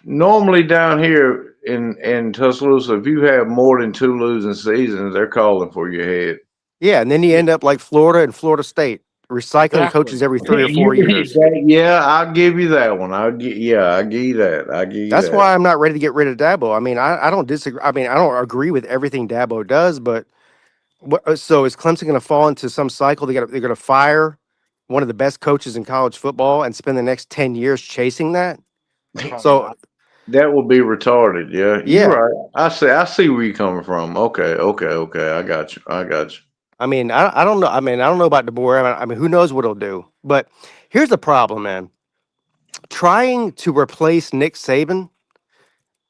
normally down here in Tuscaloosa, if you have more than 2 losing seasons, they're calling for your head.
Yeah, and then you end up like Florida and Florida State, recycling coaches every 3 or 4 years.
Yeah, I'll give you that one. I'll give you that.
That's why I'm not ready to get rid of Dabo. I mean, I don't disagree. I mean, I don't agree with everything Dabo does, but so is Clemson going to fall into some cycle? They're going to fire one of the best coaches in college football and spend the next 10 years chasing that? So
that will be retarded. Yeah, you're right. I see where you're coming from. Okay. I got you.
I mean, I don't know. I mean, I don't know about DeBoer. I mean, who knows what he'll do? But here's the problem, man. Trying to replace Nick Saban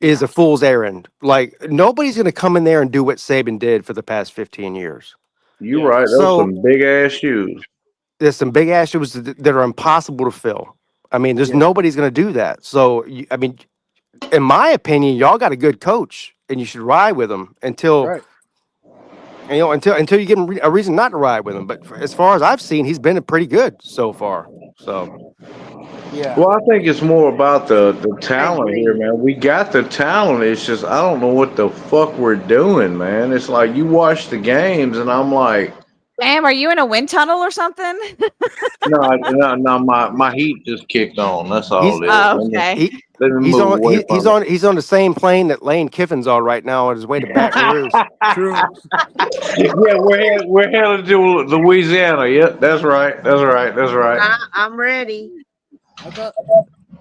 is a fool's errand. Like, nobody's going to come in there and do what Saban did for the past 15 years.
You're right. Those are some big ass shoes.
There's some big ass shoes that are impossible to fill. I mean, there's nobody's going to do that. So, I mean, in my opinion, y'all got a good coach, and you should ride with him until you give him a reason not to ride with him. But as far as I've seen, he's been pretty good so far. So,
yeah. Well, I think it's more about the talent here, man. We got the talent. It's just I don't know what the fuck we're doing, man. It's like you watch the games, and I'm like,
Bam, are you in a wind tunnel or something?
No. My heat just kicked on. That's all
He's
it is.
Oh,
Let me,
okay.
he
let me
he's
move
on
away from it.
he's on the same plane that Lane Kiffin's on right now on his way to Baton Rouge.
True.
Yeah, we're headed to Louisiana. Yep, that's right. That's right.
I'm ready.
I thought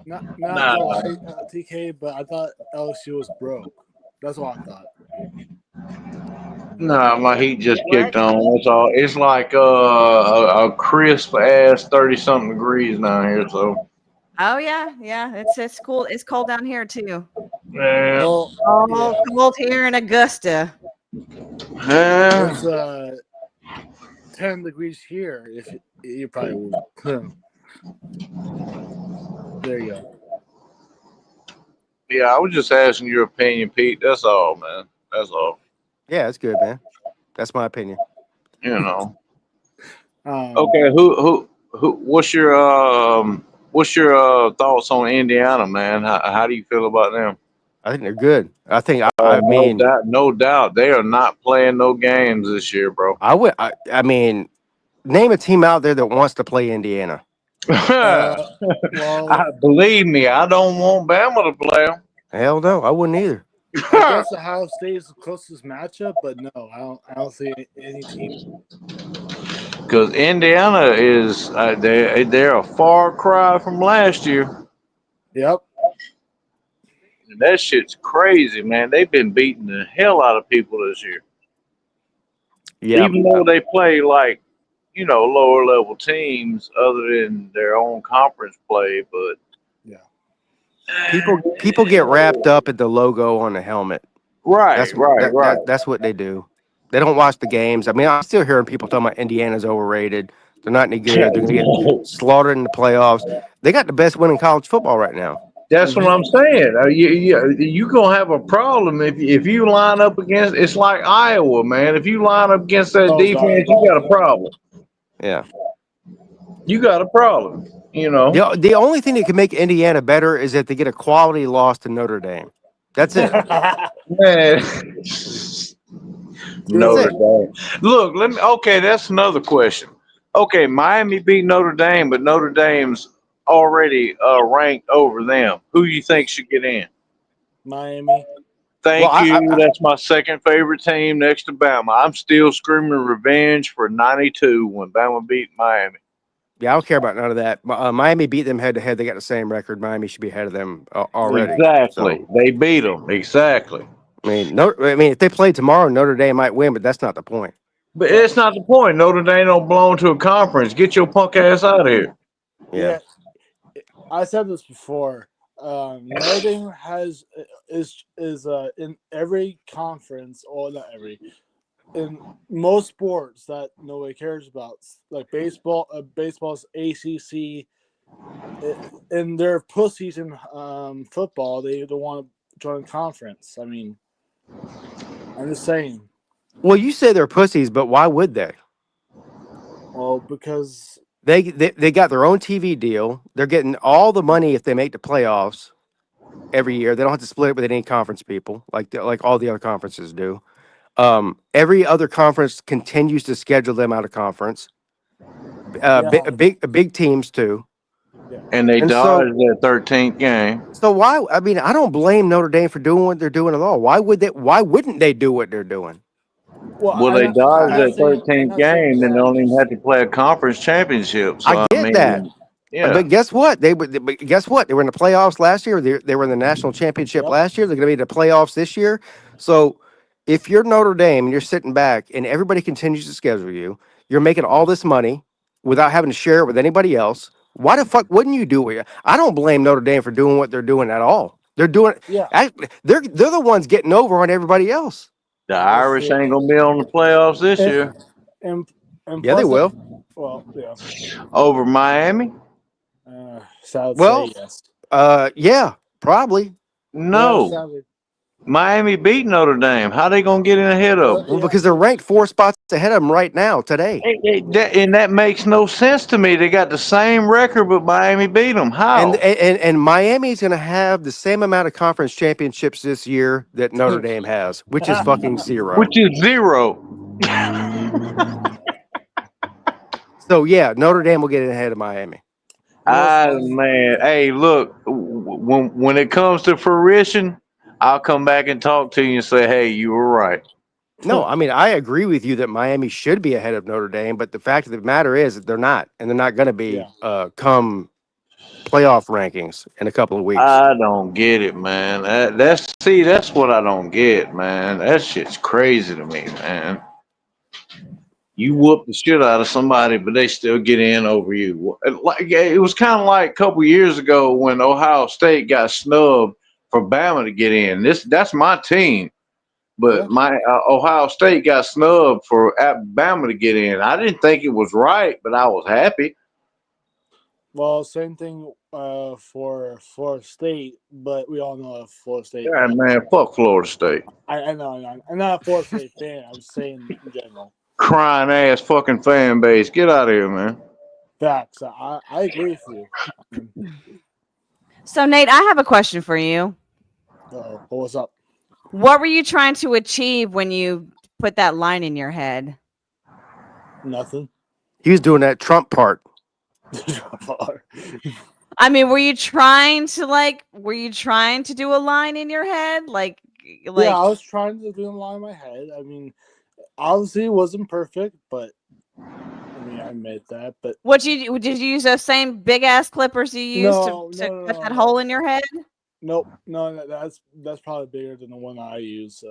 not
Nah.
to lie, TK, but I thought LSU was broke. That's what I thought.
Nah, my heat just
What?
kicked on. That's all. It's like a crisp ass 30-something degrees down here. So
Oh yeah, yeah. It's cool. It's cold down here too.
yeah,
Well, yeah,
Cold here in Augusta.
yeah.
it's 10 degrees here. If you probably would. There you go.
Yeah, I was just asking your opinion, Pete. That's all, man. That's all.
Yeah, that's good, man. That's my opinion.
You know.
Um,
Okay, who what's your thoughts on Indiana, man? How do you feel about them?
I think they're good. I think
Oh,
I mean
no doubt, they are not playing no games this year, bro.
I mean, name a team out there that wants to play Indiana.
well,
Believe me, I don't want Bama to play them.
Hell no, I wouldn't either.
I guess Ohio State is the closest matchup, but no, I don't see any team.
Because Indiana is they're a far cry from last year.
Yep.
And that shit's crazy, man. They've been beating the hell out of people this year.
Yeah,
Even though they play like, lower level teams other than their own conference play, but
people get wrapped up at the logo on the helmet.
right.
That's what they do. They don't watch the games. I mean, I'm still hearing people talking about Indiana's overrated. They're not any good. They're going to get slaughtered in the playoffs. They got the best win in college football right now.
That's what I'm saying. You gonna have a problem if you line up against. It's like Iowa, man. If you line up against that defense, you got a problem.
Yeah.
You got a problem.
The only thing that can make Indiana better is if they get a quality loss to Notre Dame. That's it.
Man. Notre Dame. Look, okay, that's another question. Okay, Miami beat Notre Dame, but Notre Dame's already ranked over them. Who do you think should get in?
Miami.
Thank you. That's my second favorite team next to Bama. I'm still screaming revenge for 92 when Bama beat Miami.
Yeah, I don't care about none of that. Miami beat them head to head. They got the same record. Miami should be ahead of them already.
Exactly.
So,
they beat them. Exactly.
I mean, if they played tomorrow, Notre Dame might win, but that's not the point.
But it's not the point. Notre Dame don't belong to a conference. Get your punk ass out of here.
Yeah. I said this before. Notre Dame is in every conference, or not every, in most sports that nobody cares about, like baseball. Baseball's ACC. In their postseason football, they don't want to join a conference. I mean, I'm just saying.
Well, you say they're pussies, but why would they?
Well, because
they got their own TV deal. They're getting all the money if they make the playoffs every year. They don't have to split it with any conference people like all the other conferences do. Every other conference continues to schedule them out of conference. Big teams too.
And they dodged their 13th game.
So why? I mean, I don't blame Notre Dame for doing what they're doing at all. Why wouldn't they do what they're doing?
Well, they dodged their 13th game and don't even have to play a conference championship. So
I get that. Yeah. But guess what? They were in the playoffs last year. They were in the national championship last year. They're going to be in the playoffs this year. So if you're Notre Dame and you're sitting back and everybody continues to schedule you, you're making all this money without having to share it with anybody else. Why the fuck wouldn't you do it? I don't blame Notre Dame for doing what they're doing at all. They're doing. Yeah. They're the ones getting over on everybody else.
The Irish ain't gonna be on the playoffs this year.
And
yeah, they will.
Well, yeah.
Over Miami.
Say yes.
Yeah, probably.
No. Miami beat Notre Dame. How they gonna get in ahead of them?
Well, because they're ranked 4 spots ahead of them right now today.
And that makes no sense to me. They got the same record, but Miami beat them. How?
And Miami's going to have the same amount of conference championships this year that Notre Dame has, which is fucking zero.
Which is zero.
So yeah, Notre Dame will get ahead of Miami.
Man, hey, look, when it comes to fruition, I'll come back and talk to you and say, hey, you were right.
No, I mean I agree with you that Miami should be ahead of Notre Dame, but the fact of the matter is that they're not, and they're not going to be come playoff rankings in a couple of weeks.
I don't get it, man. That's what I don't get, man. That shit's crazy to me, man. You whoop the shit out of somebody, but they still get in over you. Like it was kind of like a couple years ago when Ohio State got snubbed for Bama to get in. That's my team, but my Ohio State got snubbed for Bama to get in. I didn't think it was right, but I was happy.
Well, same thing for Florida State, but we all know Florida State.
Yeah, man, fuck Florida State.
I know. I'm not a Florida State fan. I'm saying in general.
Crying ass fucking fan base. Get out of here, man.
Facts. I agree with you.
So, Nate, I have a question for you.
What's up?
What were you trying to achieve when you put that line in your head?
Nothing.
He was doing that Trump part.
I mean, were you trying to do a line in your head? Like
yeah, I was trying to do a line in my head. I mean, obviously it wasn't perfect, but I mean, I made that. But
what did you use those same big ass clippers you used to cut that hole in your head?
Nope, no, that's probably bigger than the one I use.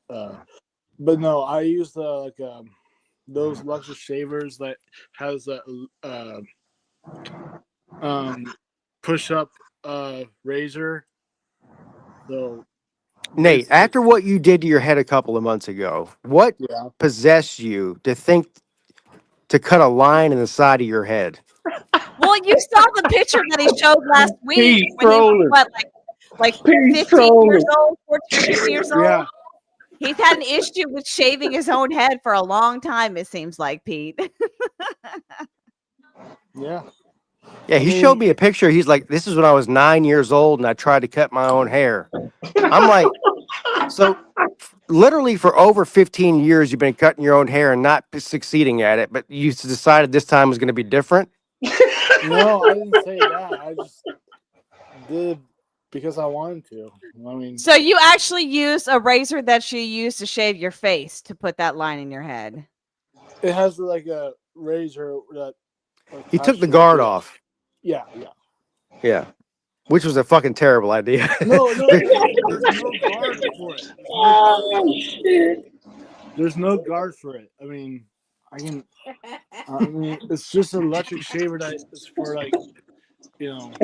But no, I used those Luxury shavers that has that push up razor. So
Nate, after what you did to your head a couple of months ago, what possessed you to think to cut a line in the side of your head?
Well, you saw the picture that he showed last week when he was like 15 years old, 14, 15 years old.
Yeah.
He's had an issue with shaving his own head for a long time, it seems like, Pete.
Yeah.
Yeah, he showed me a picture. He's like, this is when I was 9 years old and I tried to cut my own hair. I'm like, so literally for over 15 years, you've been cutting your own hair and not succeeding at it, but you decided this time was going to be different?
No, I didn't say that. I just did because I wanted to. I mean,
so you actually used a razor that you used to shave your face to put that line in your head?
It has like a razor that
he took the guard off.
Yeah.
Which was a fucking terrible idea.
No, there's no guard for it. Oh, shit. There's no guard for it. I mean, it's just an electric shaver that is for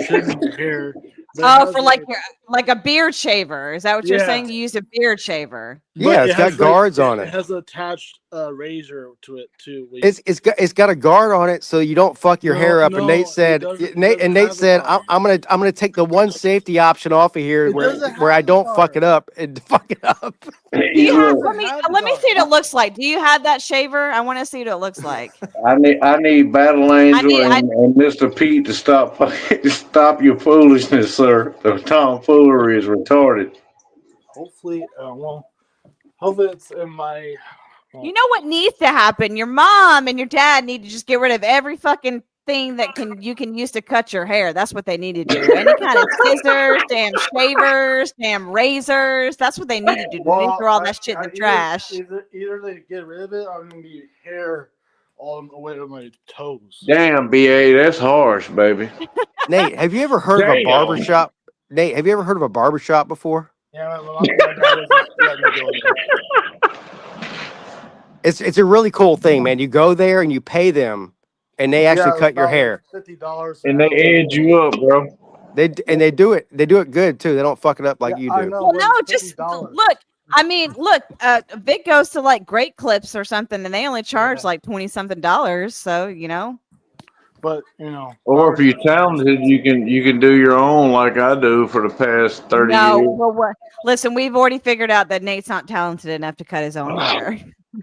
trimming your hair.
Oh, for like a beard shaver. Is that what you're saying? You use a beard shaver.
Yeah, it's got guards on it.
It has an attached razor to it too.
It's got a guard on it so you don't fuck your hair up. And Nate said, I'm gonna take the one safety option off of here where I don't fuck it up and fuck it up.
Let me see what it looks like. Do you have that shaver? I want to see what it looks like.
I need Battle Angel and Mr. Pete to stop your foolishness, sir. The tomfoolery is retarded.
Hopefully, hopefully it's in my.
You know what needs to happen? Your mom and your dad need to just get rid of every fucking thing that you can use to cut your hair. That's what they need to do. Any kind of scissors, damn shavers, damn razors. That's what they need to do. They need to throw all that shit in the trash.
Either they get rid of it or I'm gonna be hair all the way to my toes.
Damn, BA, that's harsh, baby.
Nate, have you ever heard of a barbershop? Nate, have you ever heard of a barbershop before?
Yeah,
It's a really cool thing, man. You go there and you pay them, and they actually cut your hair.
$50,
and they edge you up, bro.
They do it good too. They don't fuck it up like you do.
Well, no, just look. I mean, look. Vic goes to like Great Clips or something, and they only charge like $20-something. So
But
or if you're talented, you can do your own like I do for the past 30 years.
Well, listen, we've already figured out that Nate's not talented enough to cut his own hair.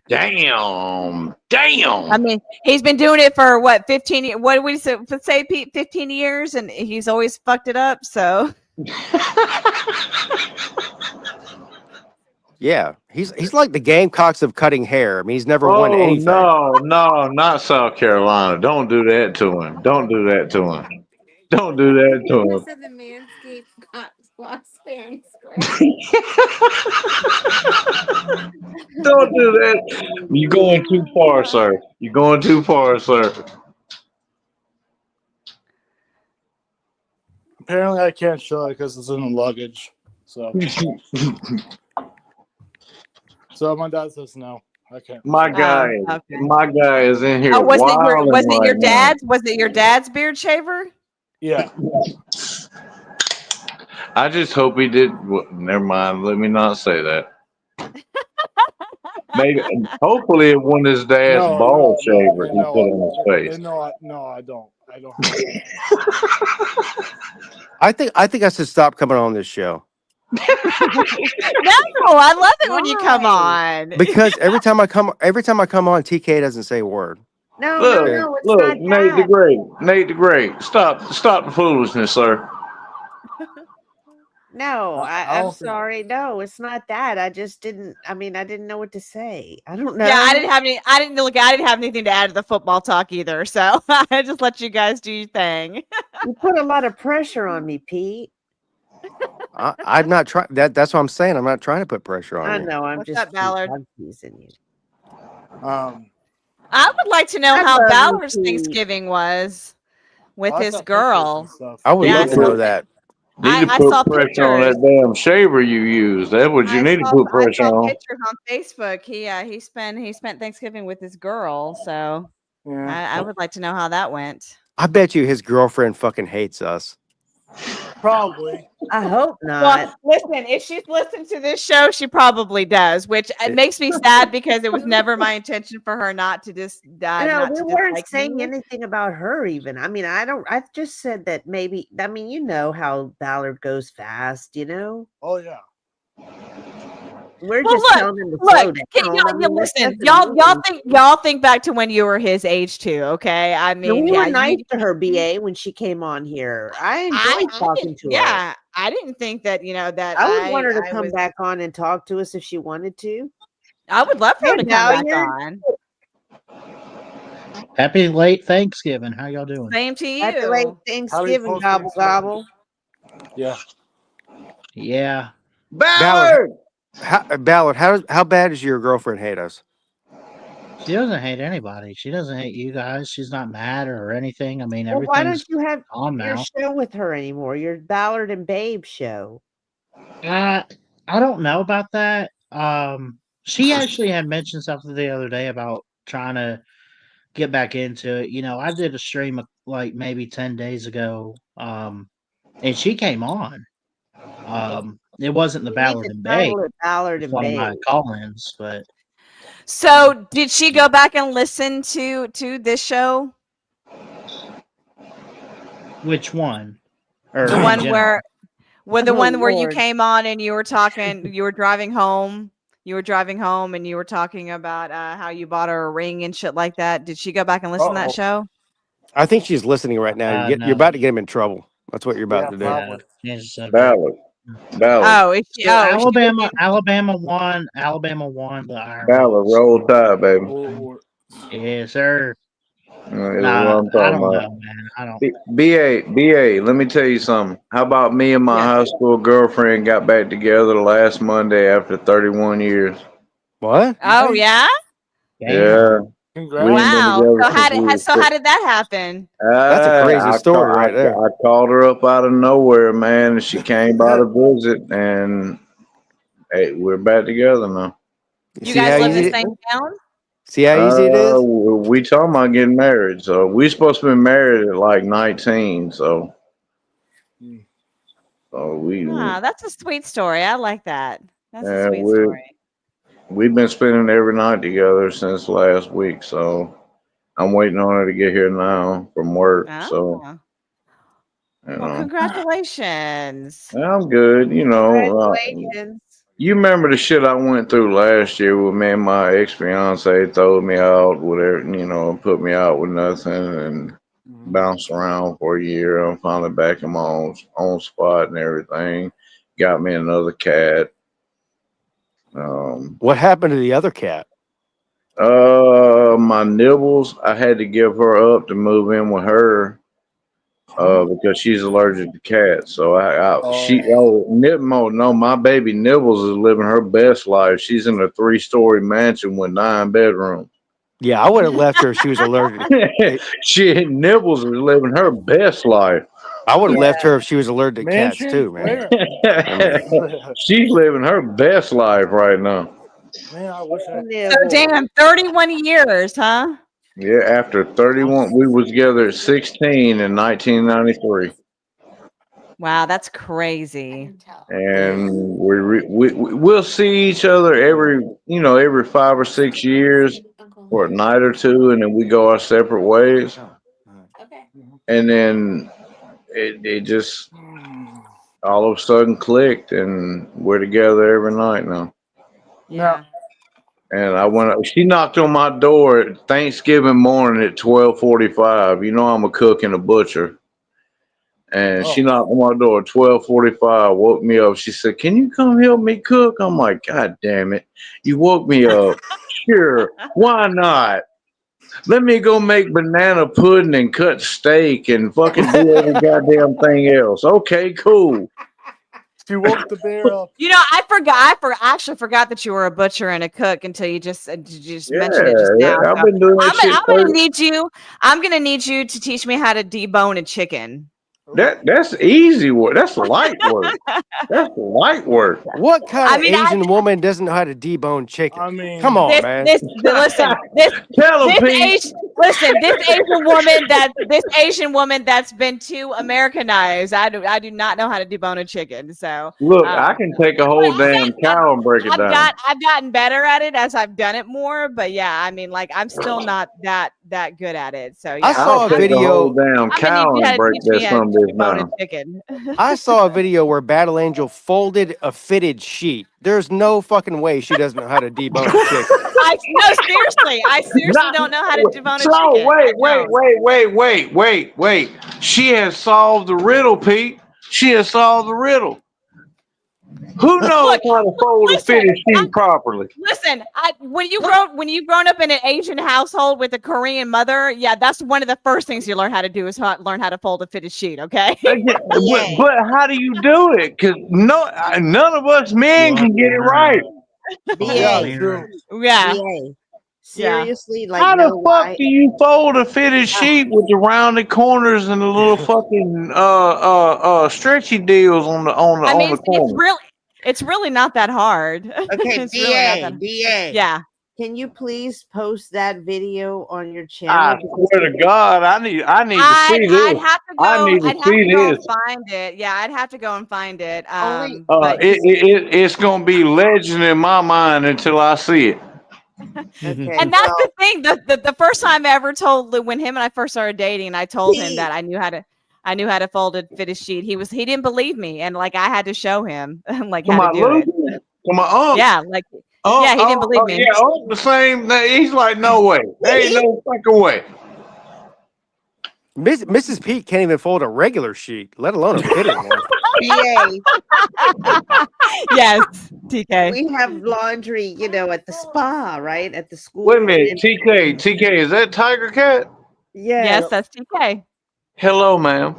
Damn.
I mean, he's been doing it for what, 15 years? What did we say, Pete? 15 years, and he's always fucked it up. So
Yeah, he's like the Gamecocks of cutting hair. I mean, he's never won
Oh
anything.
no, not South Carolina. Don't do that to him. Don't do that to him. Don't do that to him.
said the Manscaped got lost fair and square.
Don't do that. You're going too far, sir. You're going too far, sir.
Apparently, I can't show it because it's in the luggage. So, so my dad says no. I can't.
My guy,
okay.
my guy is in here.
Oh, was it your
wilding right now.
dad's? Was it your dad's beard shaver?
Yeah.
I just hope he did. Well, never mind. Let me not say that. Maybe, hopefully, it wasn't his dad's ball shaver he put on his face.
No, I don't. I don't. Have it.
I think I should stop coming on this show
No, I love it when you come on.
because every time I come on, TK doesn't say a word.
No,
Look,
it's
look,
not
Nate the
that.
Great. Nate the Great. Stop the foolishness, sir.
No,
I
I'm
don't think-
sorry. No, it's not that. I just didn't. I mean, I didn't know what to say. I don't know.
Yeah, I didn't have anything to add to the football talk either. So I just let you guys do your thing.
You put a lot of pressure on me, Pete.
I'm not trying. That's what I'm saying. I'm not trying to put pressure on
I
you.
know. I'm
What's
just
up, Ballard?
I'm teasing you.
I would like to know
I
how
love you,
Ballard's
Pete.
Thanksgiving was with
I
his
got
girl.
pictures and stuff.
I would
Yeah,
love to know that.
Need to
I
put
saw
pressure on
pictures.
that damn shaver you use. That's what you need to put pressure
I saw
on.
pictures on Facebook. He spent Thanksgiving with his girl. So
Yeah.
I would like to know how that went.
I bet you his girlfriend fucking hates us.
Probably.
I hope
Well,
not.
listen, if she's listened to this show, she probably does, which it makes me sad because it was never my intention for her not to just die.
No,
not
we
to
weren't
dislike
saying
me.
anything about her even. I mean, I just said that maybe, I mean, you know how Ballard goes fast, you know?
Oh yeah.
We're
Well,
just telling him to slow
Look,
down.
y'all,
I mean, there's
listen,
nothing wrong.
y'all think back to when you were his age too, okay? I
No,
mean,
we
yeah,
were nice to her, BA, when she came on here. I enjoyed talking to her.
Yeah, I didn't think that that
I would want her to
I
come
was-
back on and talk to us if she wanted to.
I would love for her
Hey,
to come back
Valiant.
on.
Happy late Thanksgiving. How y'all doing?
Same to you.
Happy late Thanksgiving, gobble gobble.
Yeah.
Yeah.
Ballard!
Ballard, how bad does your girlfriend hate us?
She doesn't hate anybody. She doesn't hate you guys. She's not mad or anything. I mean,
Well, why
everything's
don't you have
on
your
now.
show with her anymore? Your Ballard and Babe show.
I don't know about that. She actually had mentioned something the other day about trying to get back into it. You know, I did a stream like maybe 10 days ago, and she came on. It wasn't the
You need
Ballard
to
and
title
Babe.
it Ballard
It's
and
one of my
Babe.
call-ins, but
So, did she go back and listen to this show?
which one? Or
The
in
one
general?
where the
Oh,
one where you
Lord.
came on and you were talking, you were driving home. You were driving home and you were talking about how you bought her a ring and shit like that. Did she go back and listen to that show?
I think she's listening right now. You're
No.
about to get him in trouble. That's what you're about to do.
Yeah, change the subject.
Ballard.
Oh, is she,
So
oh, is she-
Alabama won. Alabama won the Iron
Ballard,
Bowl.
roll tide, baby.
Yes, sir.
That's what
Nah,
I'm
I
talking
don't
about.
know, man. I don't.
BA, let me tell you something. How about me and my high school girlfriend got back together last Monday after 31 years?
What?
Oh yeah.
Yeah.
Congrats.
We ain't been
Wow.
together
So
since we was
how did that happen?
That's a crazy
I
story right there.
I called her up out of nowhere, man, and she came by to visit, and hey, we're back together now.
You
See how
guys live in
easy
the
it-
same town?
See how easy it is?
We talking about getting married, so we supposed to be married at like 19, so we
Ah, that's a sweet story. I like that. That's a
Yeah,
sweet
we're-
story.
we've been spending every night together since last week, so I'm waiting on her to get here now from work. So
Ah.
you
Well,
know,
congratulations.
I'm good. You know,
Congratulations.
you remember the shit I went through last year with me and my ex fiance throwing me out, whatever, you know, put me out with nothing and bounced around for a year. I'm finally back in my own spot and everything. Got me another cat.
What happened to the other cat?
My Nibbles, I had to give her up to move in with her because she's allergic to cats. So no, my baby Nibbles is living her best life. She's in a 3-story mansion with 9 bedrooms.
Yeah, I would have left her if she was allergic.
Nibbles is living her best life.
I would have left her if she was allergic to cats
Mansion?
too, man.
Where?
She's living her best life right now.
Man, I wish I.
So damn, 31 years, huh?
Yeah, after 31, we was together at 16 in 1993.
Wow, that's crazy.
And we'll see each other every 5 or 6 years for a night or two, and then we go our separate ways. And then it just all of a sudden clicked, and we're together every night now.
Yeah.
And she knocked on my door at Thanksgiving morning at 12:45. You know I'm a cook and a butcher. And she knocked on my door at 12:45, woke me up. She said, "Can you come help me cook?" I'm like, "God damn it. You woke me up." Sure, why not? Let me go make banana pudding and cut steak and fucking do every goddamn thing else. Okay, cool.
She woke the bear up.
You know, I actually forgot that you were a butcher and a cook until you just mentioned it just now.
I've been doing that shit.
I'm gonna need you to teach me how to debone a chicken.
That's easy work. That's light work. That's light work.
What kind of Asian woman doesn't know how to debone chicken?
I mean,
come on, man.
This Asian woman that's been too Americanized. I do not know how to debone a chicken. So
look, I can take a whole damn cow and break it down.
I've gotten better at it as I've done it more, but yeah, I mean, like I'm still not that good at it. So yeah,
I saw a video.
Damn cow and break that some bitch down.
Chicken.
I saw a video where Battle Angel folded a fitted sheet. There's no fucking way she doesn't know how to debone a chicken.
I seriously don't know how to debone a chicken.
Wait. She has solved the riddle, Pete. She has solved the riddle. Who knows how to fold a fitted sheet properly?
Listen, when you've grown up in an Asian household with a Korean mother, yeah, that's one of the first things you learn how to do is learn how to fold a fitted sheet. Okay.
But how do you do it? Because none of us men can get it right.
Yeah.
Seriously, like
how the fuck do you fold a fitted sheet with the rounded corners and the little fucking stretchy deals on the corner?
It's really not that hard.
Okay, DA.
Yeah.
Can you please post that video on your channel?
I swear to God, I need to see this.
I'd have to go find it. Yeah, I'd have to go and find it.
It's gonna be legend in my mind until I see it.
Okay,
and that's the thing. The first time I ever told Lou, when him and I first started dating, and I told him that I knew how to fold a fitted sheet. He didn't believe me, and like I had to show him like how to do it.
To my uncle.
Yeah, like he didn't believe me.
Yeah, the same. He's like, no way. There ain't no fucking way.
Mrs. Peete can't even fold a regular sheet, let alone a fitted one.
DA.
Yes, TK.
We have laundry, at the spa, right? At the school.
Wait a minute, TK, is that Tiger Cat?
Yeah.
Yes, that's TK.
Hello, ma'am.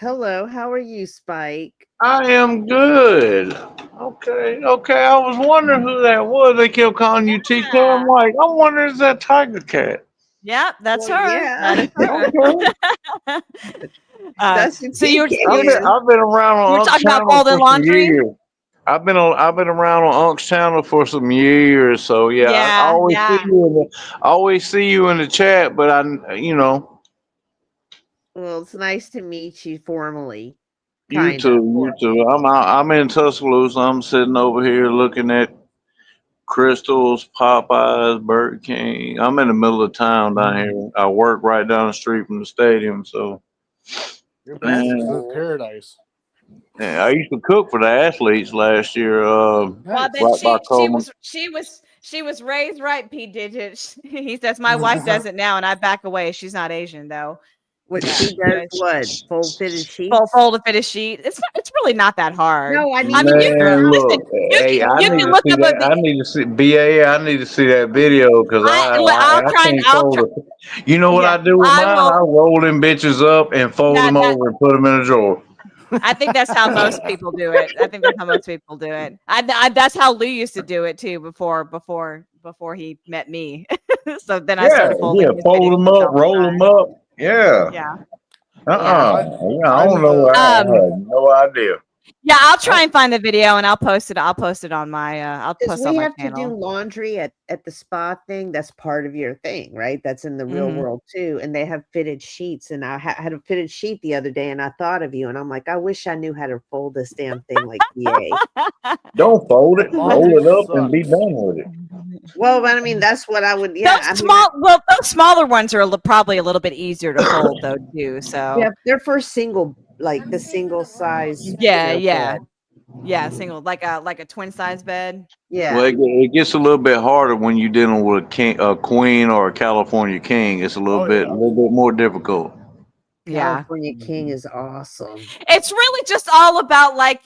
Hello, how are you, Spike?
I am good. Okay. I was wondering who that was. They kept calling you TK. I'm like, I wonder is that Tiger Cat?
Yeah, that's her.
Yeah.
Okay.
That's
so
I've been around on Unc's channel for some years. I've been around on Unc's channel for some years, so yeah. I always see you in the chat, but
Well, it's nice to meet you formally.
You too. I'm in Tuscaloosa. I'm sitting over here looking at Crystal's, Popeyes, Burger King. I'm in the middle of town down here. I work right down the street from the stadium, so.
Your bastards in paradise.
Yeah, I used to cook for the athletes last year.
She was raised right, Pete did it. He says my wife does it now, and I back away. She's not Asian though.
What she does? What fold fitted sheets?
Fold a fitted sheet. It's really not that hard.
No, I mean,
Man, look, hey, I
you
need
can
to
look
see
up
that. I need to see BA. I need to see that video because
I'll
I
try.
can't fold it. You know what I do with mine? I roll them bitches up and fold them over and put them in a drawer.
I think that's how most people do it. That's how Lou used to do it too before he met me. So then I started folding.
Yeah, fold them up, roll them up. Yeah.
Yeah.
I don't know. I have no idea.
Yeah, I'll try and find the video and I'll post it. I'll post it on my. I'll
Because
post it on
we
my
have to
channel.
do laundry at the spa thing. That's part of your thing, right? That's in the real world too. And they have fitted sheets. And I had a fitted sheet the other day, and I thought of you. And I'm like, I wish I knew how to fold this damn thing like BA.
Don't fold it. Roll it up and be done with it.
Well, but I mean, that's what I would. Yeah,
Well, those smaller ones are probably a little bit easier to fold though too. So
yeah, they're for single, like the single size.
Yeah, single, like a twin size bed.
Yeah.
Well, it gets a little bit harder when you're dealing with a queen or a California king. It's a little bit more difficult.
California king is awesome.
It's really just all about like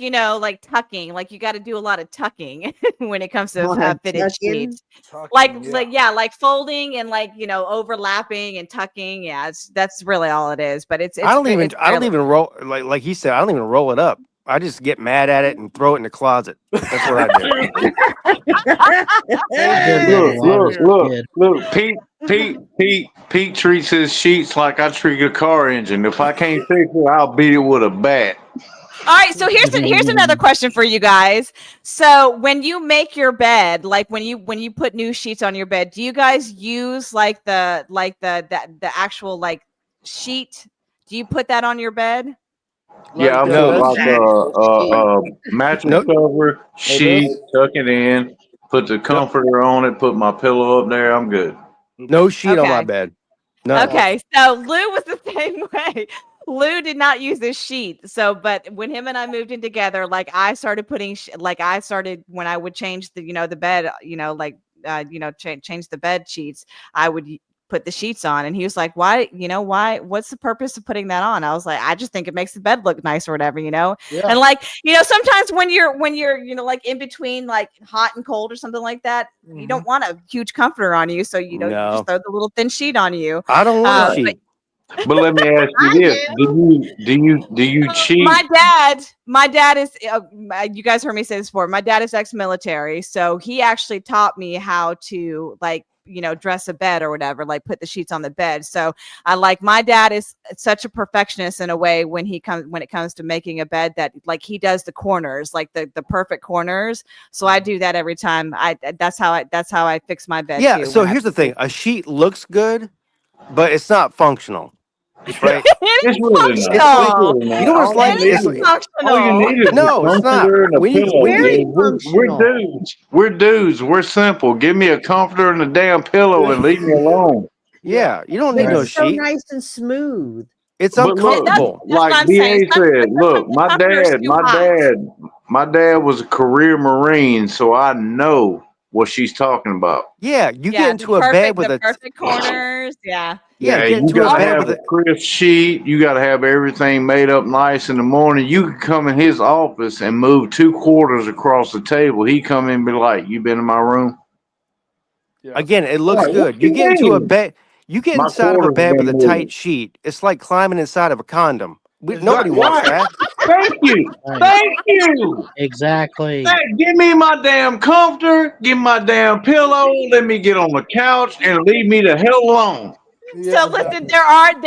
tucking. Like you got to do a lot of tucking when it comes to fitted sheets. Like folding and overlapping and tucking. Yeah, that's really all it is. But it's
I don't even roll like he said. I don't even roll it up. I just get mad at it and throw it in the closet. That's what I do.
Look, Pete treats his sheets like I treat a car engine. If I can't fix it, I'll beat it with a bat.
All right, so here's another question for you guys. So when you make your bed, like when you put new sheets on your bed, do you guys use the actual sheet? Do you put that on your bed?
Yeah, I put mattress cover, sheet, tuck it in, put the comforter on it, put my pillow up there. I'm good.
No sheet on my bed. No.
Okay, so Lou was the same way. Lou did not use this sheet. So, but when him and I moved in together, I started putting, when I would change the bed, change the bed sheets, I would put the sheets on. And he was like, why, what's the purpose of putting that on? I was like, I just think it makes the bed look nice or whatever, Yeah. And sometimes when you're in between hot and cold or something like that, you don't want a huge comforter on you. So, you just throw the little thin sheet on you.
I don't want a sheet.
But let me ask you this: Do you cheat?
My dad is. You guys heard me say this before. My dad is ex-military, so he actually taught me how to dress a bed or whatever, put the sheets on the bed. So my dad is such a perfectionist in a way when it comes to making a bed that he does the corners, the perfect corners. So I do that every time. That's how I fix my bed.
Yeah.
Too,
so here's the thing: a sheet looks good, but it's not functional. Right?
It's functional.
You know what it's like?
It's functional.
All you need is
it's not.
We're dudes. We're simple. Give me a comforter and a damn pillow and leave me alone.
Yeah, you don't need no sheet.
So nice and smooth.
It's uncomfortable.
Like BA said, look, my dad was a career Marine, so I know what she's talking about.
Yeah, you get into a bed with
the perfect corners. Yeah.
Yeah, you gotta have a crisp sheet. You gotta have everything made up nice in the morning. You could come in his office and move 2 quarters across the table. He come in and be like, "You been in my room?"
Yeah. Again, it looks good. You get into a bed. You get inside of a bed with a tight sheet. It's like climbing inside of a condom. Nobody wants that.
Thank you. Thank you.
Exactly.
Hey, give me my damn comforter. Give me my damn pillow. Let me get on the couch and leave me the hell alone.
So listen, there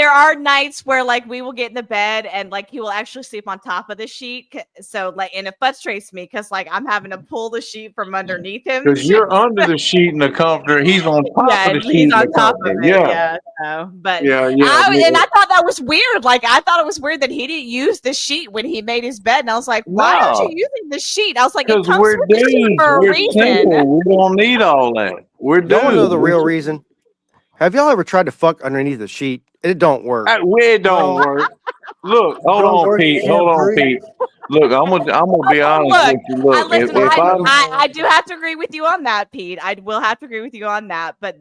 are nights where we will get in the bed and he will actually sleep on top of the sheet. So and it frustrates me because I'm having to pull the sheet from underneath him.
Because you're under the sheet in the comforter, he's on top of the sheet.
He's on top of it. Yeah. And I thought that was weird. I thought it was weird that he didn't use the sheet when he made his bed. And I was like, why aren't you using the sheet? I was like, it comes with the sheet for a reason.
Simple. We don't need all that. We're
dudes. Don't know the real reason. Have y'all ever tried to fuck underneath the sheet? It don't work.
It don't work. Look, hold on, Pete. Look, I'm gonna be honest with you. Look,
I do have to agree with you on that, Pete. I will have to agree with you on that. But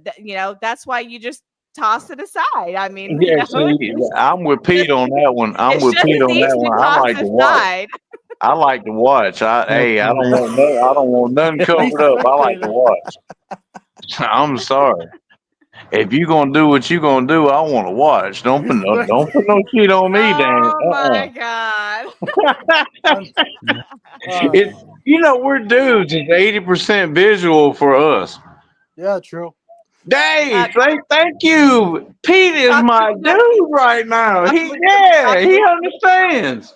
that's why you just toss it aside. I mean,
Yeah, see, I'm with Pete on that one. I'm
it's
with
just
Pete
as
on
easy
that
to
one. I
toss
like
it
to watch.
aside.
I like to watch. Hey, I don't want I don't want nothing covered up. I like to watch. I'm sorry. If you gonna do what you gonna do, I want to watch. Don't put no shit on me, dang.
Oh my god.
It, we're dudes. It's 80% visual for us.
Yeah, true.
Dave, thank you. Pete is my dude right now. He understands.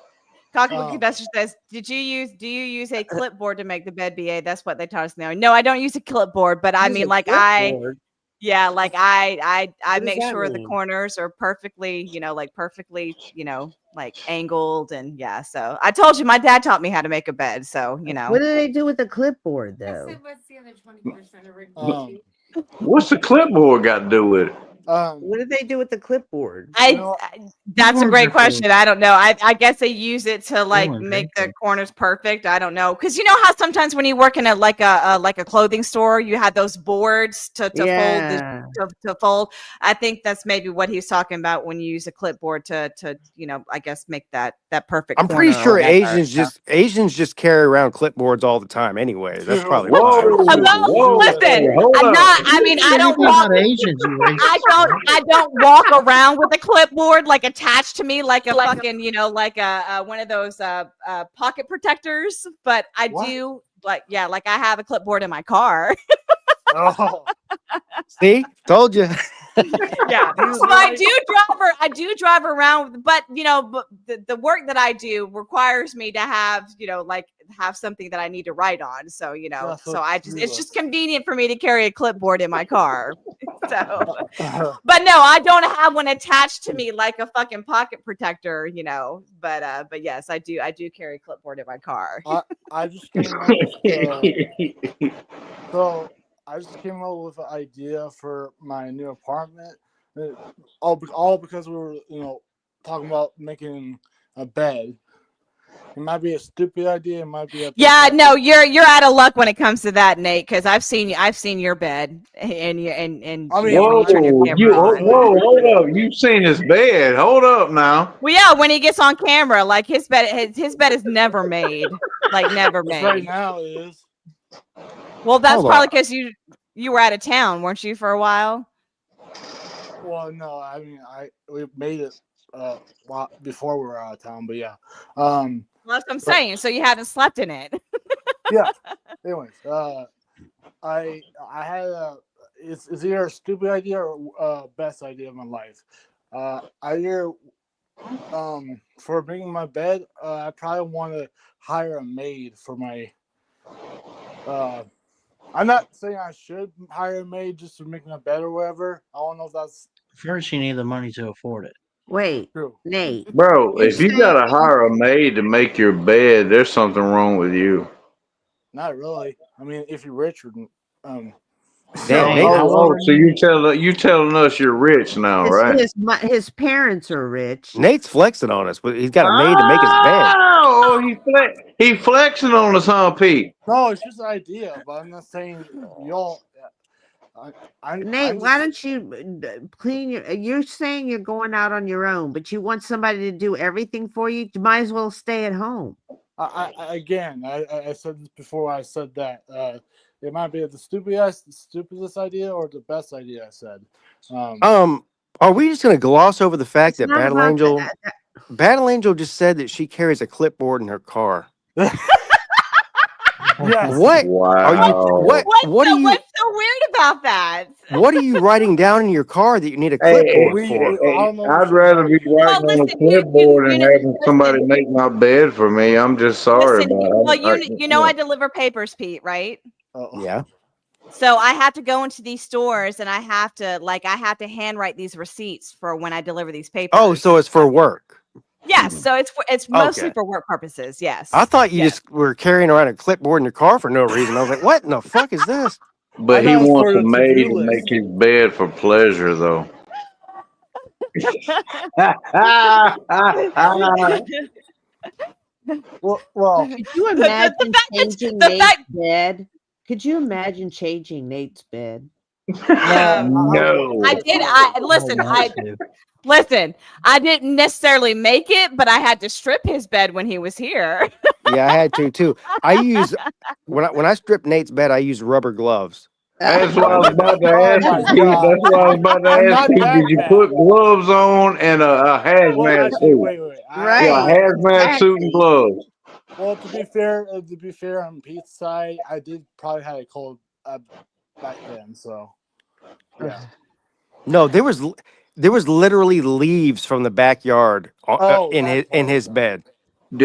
Cockabookie Buster says, do you use a clipboard to make the bed, BA? That's what they taught us now. No, I don't use a clipboard, but I mean, like I make sure the corners are perfectly, like angled, and yeah. So I told you, my dad taught me how to make a bed. So
What do they do with the clipboard, though?
What's the other 20% of
What's the clipboard got to do with it?
What did they do with the clipboard?
That's a great question. I don't know. I guess they use it to like make the corners perfect. I don't know, because you know how sometimes when you work in a clothing store, you have those boards to fold. I think that's maybe what he's talking about when you use a clipboard to I guess make that perfect.
I'm pretty sure Asians just carry around clipboards all the time. Anyway, that's probably
listen. I don't walk. I don't walk around with a clipboard like attached to me like a fucking one of those pocket protectors, but I do like I have a clipboard in my car.
Oh,
see, told you.
Yeah, so I do drive around, but the work that I do requires me to have have something that I need to write on. So it's just convenient for me to carry a clipboard in my car. So, but no, I don't have one attached to me like a fucking pocket protector, But yes, I do carry a clipboard in my car.
I just came up with I just came up with an idea for my new apartment. All because we were, talking about making a bed. It might be a stupid idea. It might be
no, you're out of luck when it comes to that, Nate. Because I've seen your bed, and
whoa, hold up! You've seen his bed. Hold up now.
Well, yeah, when he gets on camera, like his bed is never made, like never made.
Right now it is.
Well, that's probably because you were out of town, weren't you, for a while?
Well, no, I mean we made it before we were out of town, but yeah. Well,
that's what I'm saying. So you haven't slept in it.
Yeah. Anyways, I had it's either a stupid idea or best idea of my life. For making my bed, I probably want to hire a maid for my. I'm not saying I should hire a maid just to make my bed or whatever. I don't know if that's.
First, you need the money to afford it.
Wait, Nate.
Bro, if you gotta hire a maid to make your bed, there's something wrong with you.
Not really. I mean, if you're rich,
so you telling us you're rich now, right?
His parents are rich.
Nate's flexing on us, but he's got a maid to make his bed.
Oh, he's flexing on us, huh, Pete?
No, it's just an idea, but I'm not saying y'all.
Nate, why don't you clean you're saying you're going out on your own, but you want somebody to do everything for you? You might as well stay at home.
I said this before. I said that it might be the stupidest idea or the best idea. I said.
Are we just gonna gloss over the fact that Battle Angel just said that she carries a clipboard in her car?
Yes.
What?
Wow.
Are you
What's so weird about that?
What are you writing down in your car that you need a clipboard for?
I'd rather be writing on a clipboard and having somebody make my bed for me. I'm just sorry about it.
Well, I deliver papers, Pete, right?
Yeah.
So I have to go into these stores and I have to handwrite these receipts for when I deliver these papers.
Oh, so it's for work.
Yes, so it's mostly for work purposes. Yes.
I thought you just were carrying around a clipboard in your car for no reason. I was like, what in the fuck is this?
But he wants a maid to make his bed for pleasure, though.
Well,
could you imagine changing Nate's bed? Could you imagine changing Nate's bed?
No.
I did. I listen. Listen. I didn't necessarily make it, but I had to strip his bed when he was here.
Yeah, I had to too. I use when I strip Nate's bed, I use rubber gloves.
That's what I was about to
Oh
ask
my
you, Pete.
God.
That's what I was about to
I'm
ask
not
Pete.
that
Did you
bad.
put gloves on and a
Well,
hazmat
actually,
suit?
wait.
Right.
Yeah, hazmat suit and gloves.
Well, to be fair, on Pete's side, I did probably have a cold back then. So, yeah.
No, there was literally leaves from the backyard
Oh,
in
that part.
his bed.
Was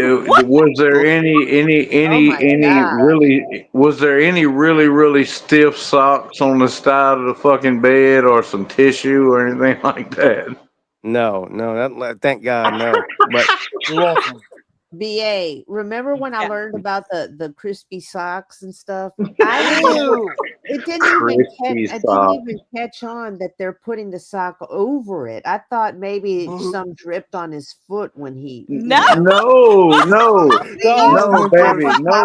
there
Oh my God.
was there any really stiff socks on the side of the fucking bed or some tissue or anything like that?
No, thank God, no. But
You're welcome.
BA, remember when I learned about the crispy socks and stuff?
Ew.
It didn't
Crispy
I didn't
socks.
even catch on that they're putting the sock over it. I thought maybe some dripped on his foot when he
No.
No,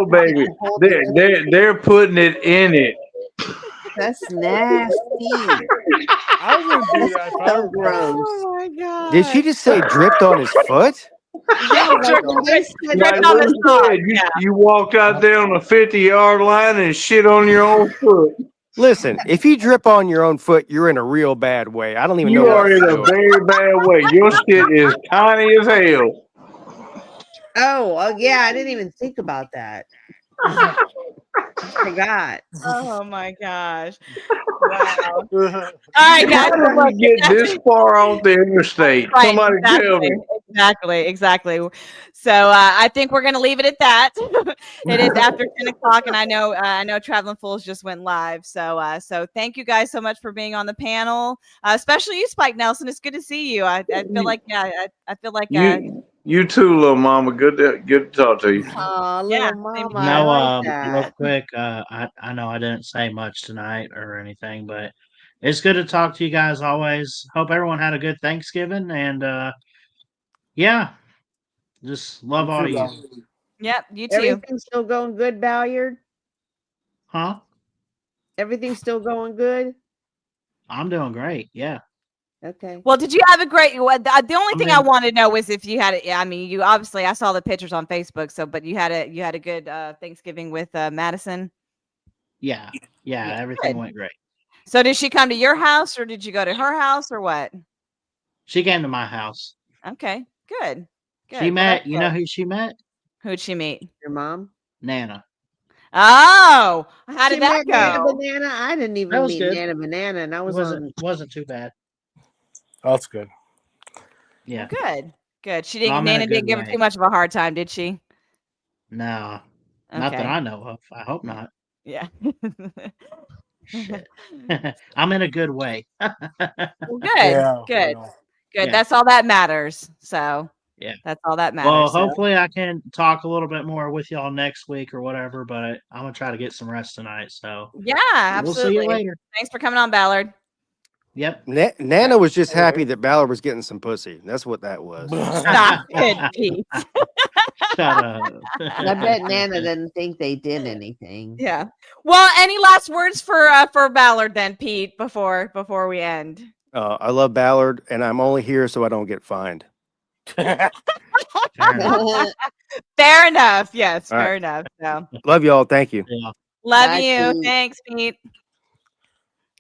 baby. They're putting it in it.
That's nasty.
I wouldn't do that. If I
So
were
gross.
Oh my God.
did she just say dripped on his foot?
Yeah, like when they said
Like
Dripped on
Lou
the sock.
said, you walked out there on the 50-yard line and shit on your own foot.
Listen, if you drip on your own foot, you're in a real bad way. I don't even know
You
what
are in
you're
a
doing.
very bad way. Your shit is tiny as hell.
oh yeah, I didn't even think about that. I forgot.
Oh my gosh. Wow.
All
All right, guys.
How did we get this far off the interstate?
Right,
Somebody tell me.
Exactly. So I think we're gonna leave it at that. It is after 10 o'clock, and I know Traveling Fools just went live. So thank you guys so much for being on the panel, especially you, Spike Nelson. It's good to see you. I feel like I feel like
You too, little mama. Good to talk to you.
Oh,
Yeah,
little
same
mama.
here.
I
No,
like
real
that.
quick, I know I didn't say much tonight or anything, but it's good to talk to you guys always. Hope everyone had a good Thanksgiving, and yeah, just love all you.
Yep, you too.
Everything's still going good, Ballard?
Huh?
Everything's still going good?
I'm doing great. Yeah.
Okay.
Well, did you have a great? The only thing I want to know is if you had it. Yeah, I mean, you obviously I saw the pictures on Facebook. So, but you had a good Thanksgiving with Madison.
Yeah. Everything went great.
So, did she come to your house, or did you go to her house, or what?
She came to my house.
Okay, good.
She met. You know who she met?
Who'd she meet?
Your mom?
Nana.
Oh, how did
She
that
met Nana
go?
Banana? I didn't
That
even
was
meet
good.
Nana Banana, and I was
wasn't too bad.
That's good.
Yeah.
Good. She didn't.
I'm in a
Nana
good
didn't give her
way.
too much of a hard time, did she?
No, not that
Okay.
I know of. I hope not.
Yeah.
Shit. I'm in a good way.
Well, good.
Yeah,
Good.
yeah.
Good.
Yeah.
That's all that matters. So
Yeah.
that's all that matters.
Well,
so.
hopefully I can talk a little bit more with y'all next week or whatever, but I'm gonna try to get some rest tonight. So
Yeah,
we'll see
absolutely.
you later.
Thanks for coming on, Ballard.
Yep.
Nana was just happy that Ballard was getting some pussy. That's what that was.
Stop it, Pete.
Shut up.
I bet Nana didn't think they did anything.
Yeah. Well, any last words for Ballard then, Pete, before we end?
I love Ballard, and I'm only here so I don't get fined.
Fair enough.
Fair enough. Yes,
All right.
fair enough. So
Love y'all. Thank you.
Yeah.
love
Bye,
you.
Pete.
Thanks, Pete.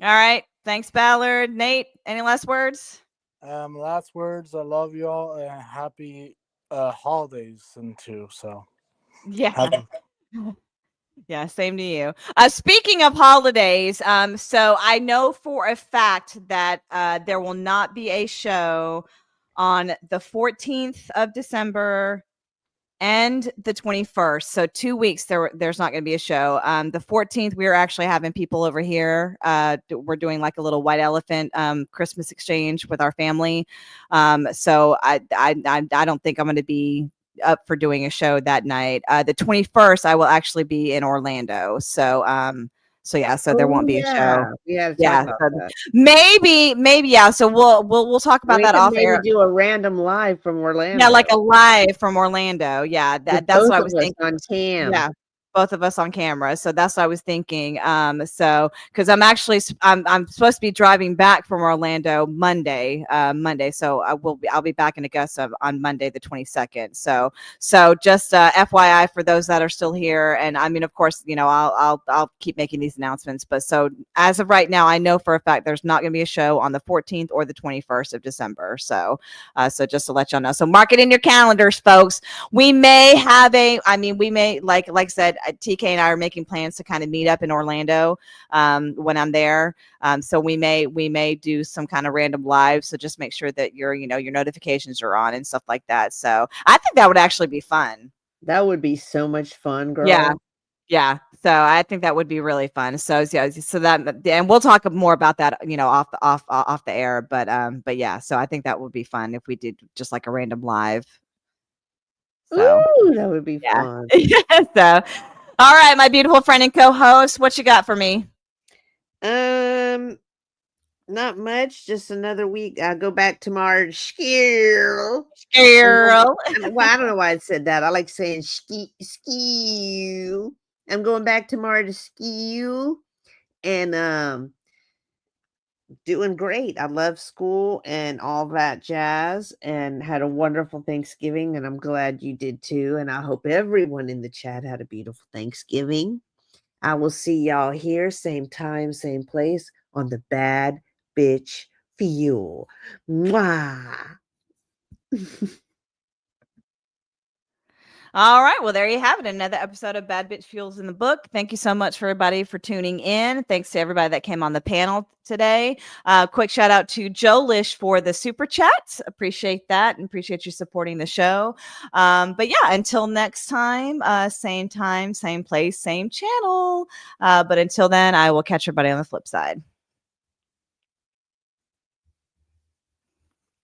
All right. Thanks, Ballard. Nate, any last words?
Last words. I love y'all and happy holidays and too. So
Yeah.
happy.
Yeah, same to you. Speaking of holidays, so I know for a fact that there will not be a show on the 14th of December and the 21st. So 2 weeks there's not going to be a show. The 14th we are actually having people over here. We're doing like a little white elephant Christmas exchange with our family. So I don't think I'm going to be up for doing a show that night. The 21st I will actually be in Orlando. So so there won't be a show.
Yeah,
So maybe yeah. So we'll talk about that off air.
Do a random live from Orlando.
Yeah, like a live from Orlando. Yeah, that's what I was thinking.
On Tam.
Yeah, both of us on camera. So that's what I was thinking. So because I'm supposed to be driving back from Orlando Monday. So I'll be back in Augusta on Monday the 22nd. So just FYI for those that are still here. And I mean, of course, you know, I'll keep making these announcements. But so as of right now, I know for a fact there's not going to be a show on the 14th or the 21st of December. So just to let y'all know. So mark it in your calendars, folks. We may have like I said, TK and I are making plans to kind of meet up in Orlando when I'm there. So we may do some kind of random live. So just make sure that your notifications are on and stuff like that. So I think that would actually be fun.
That would be so much fun, girl.
Yeah. So I think that would be really fun. So that, and we'll talk more about that, you know, off the air. But yeah. So I think that would be fun if we did just like a random live. So
ooh, that would be fun.
So, all right, my beautiful friend and co-host, what you got for me?
Not much. Just another week. I'll go back tomorrow. Skew.
Well,
I don't know why I said that. I like saying skew. I'm going back tomorrow to skew, and doing great. I love school and all that jazz, and had a wonderful Thanksgiving, and I'm glad you did too. And I hope everyone in the chat had a beautiful Thanksgiving. I will see y'all here, same time, same place, on the Bad Bitch Fuel. Mwah.
all right. Well, there you have it. Another episode of Bad Bitch Fuels in the book. Thank you so much for everybody for tuning in. Thanks to everybody that came on the panel today. Quick shout out to Joe Lish for the super chats. Appreciate that and appreciate you supporting the show. But yeah, until next time, same place, same channel. But until then, I will catch everybody on the flip side.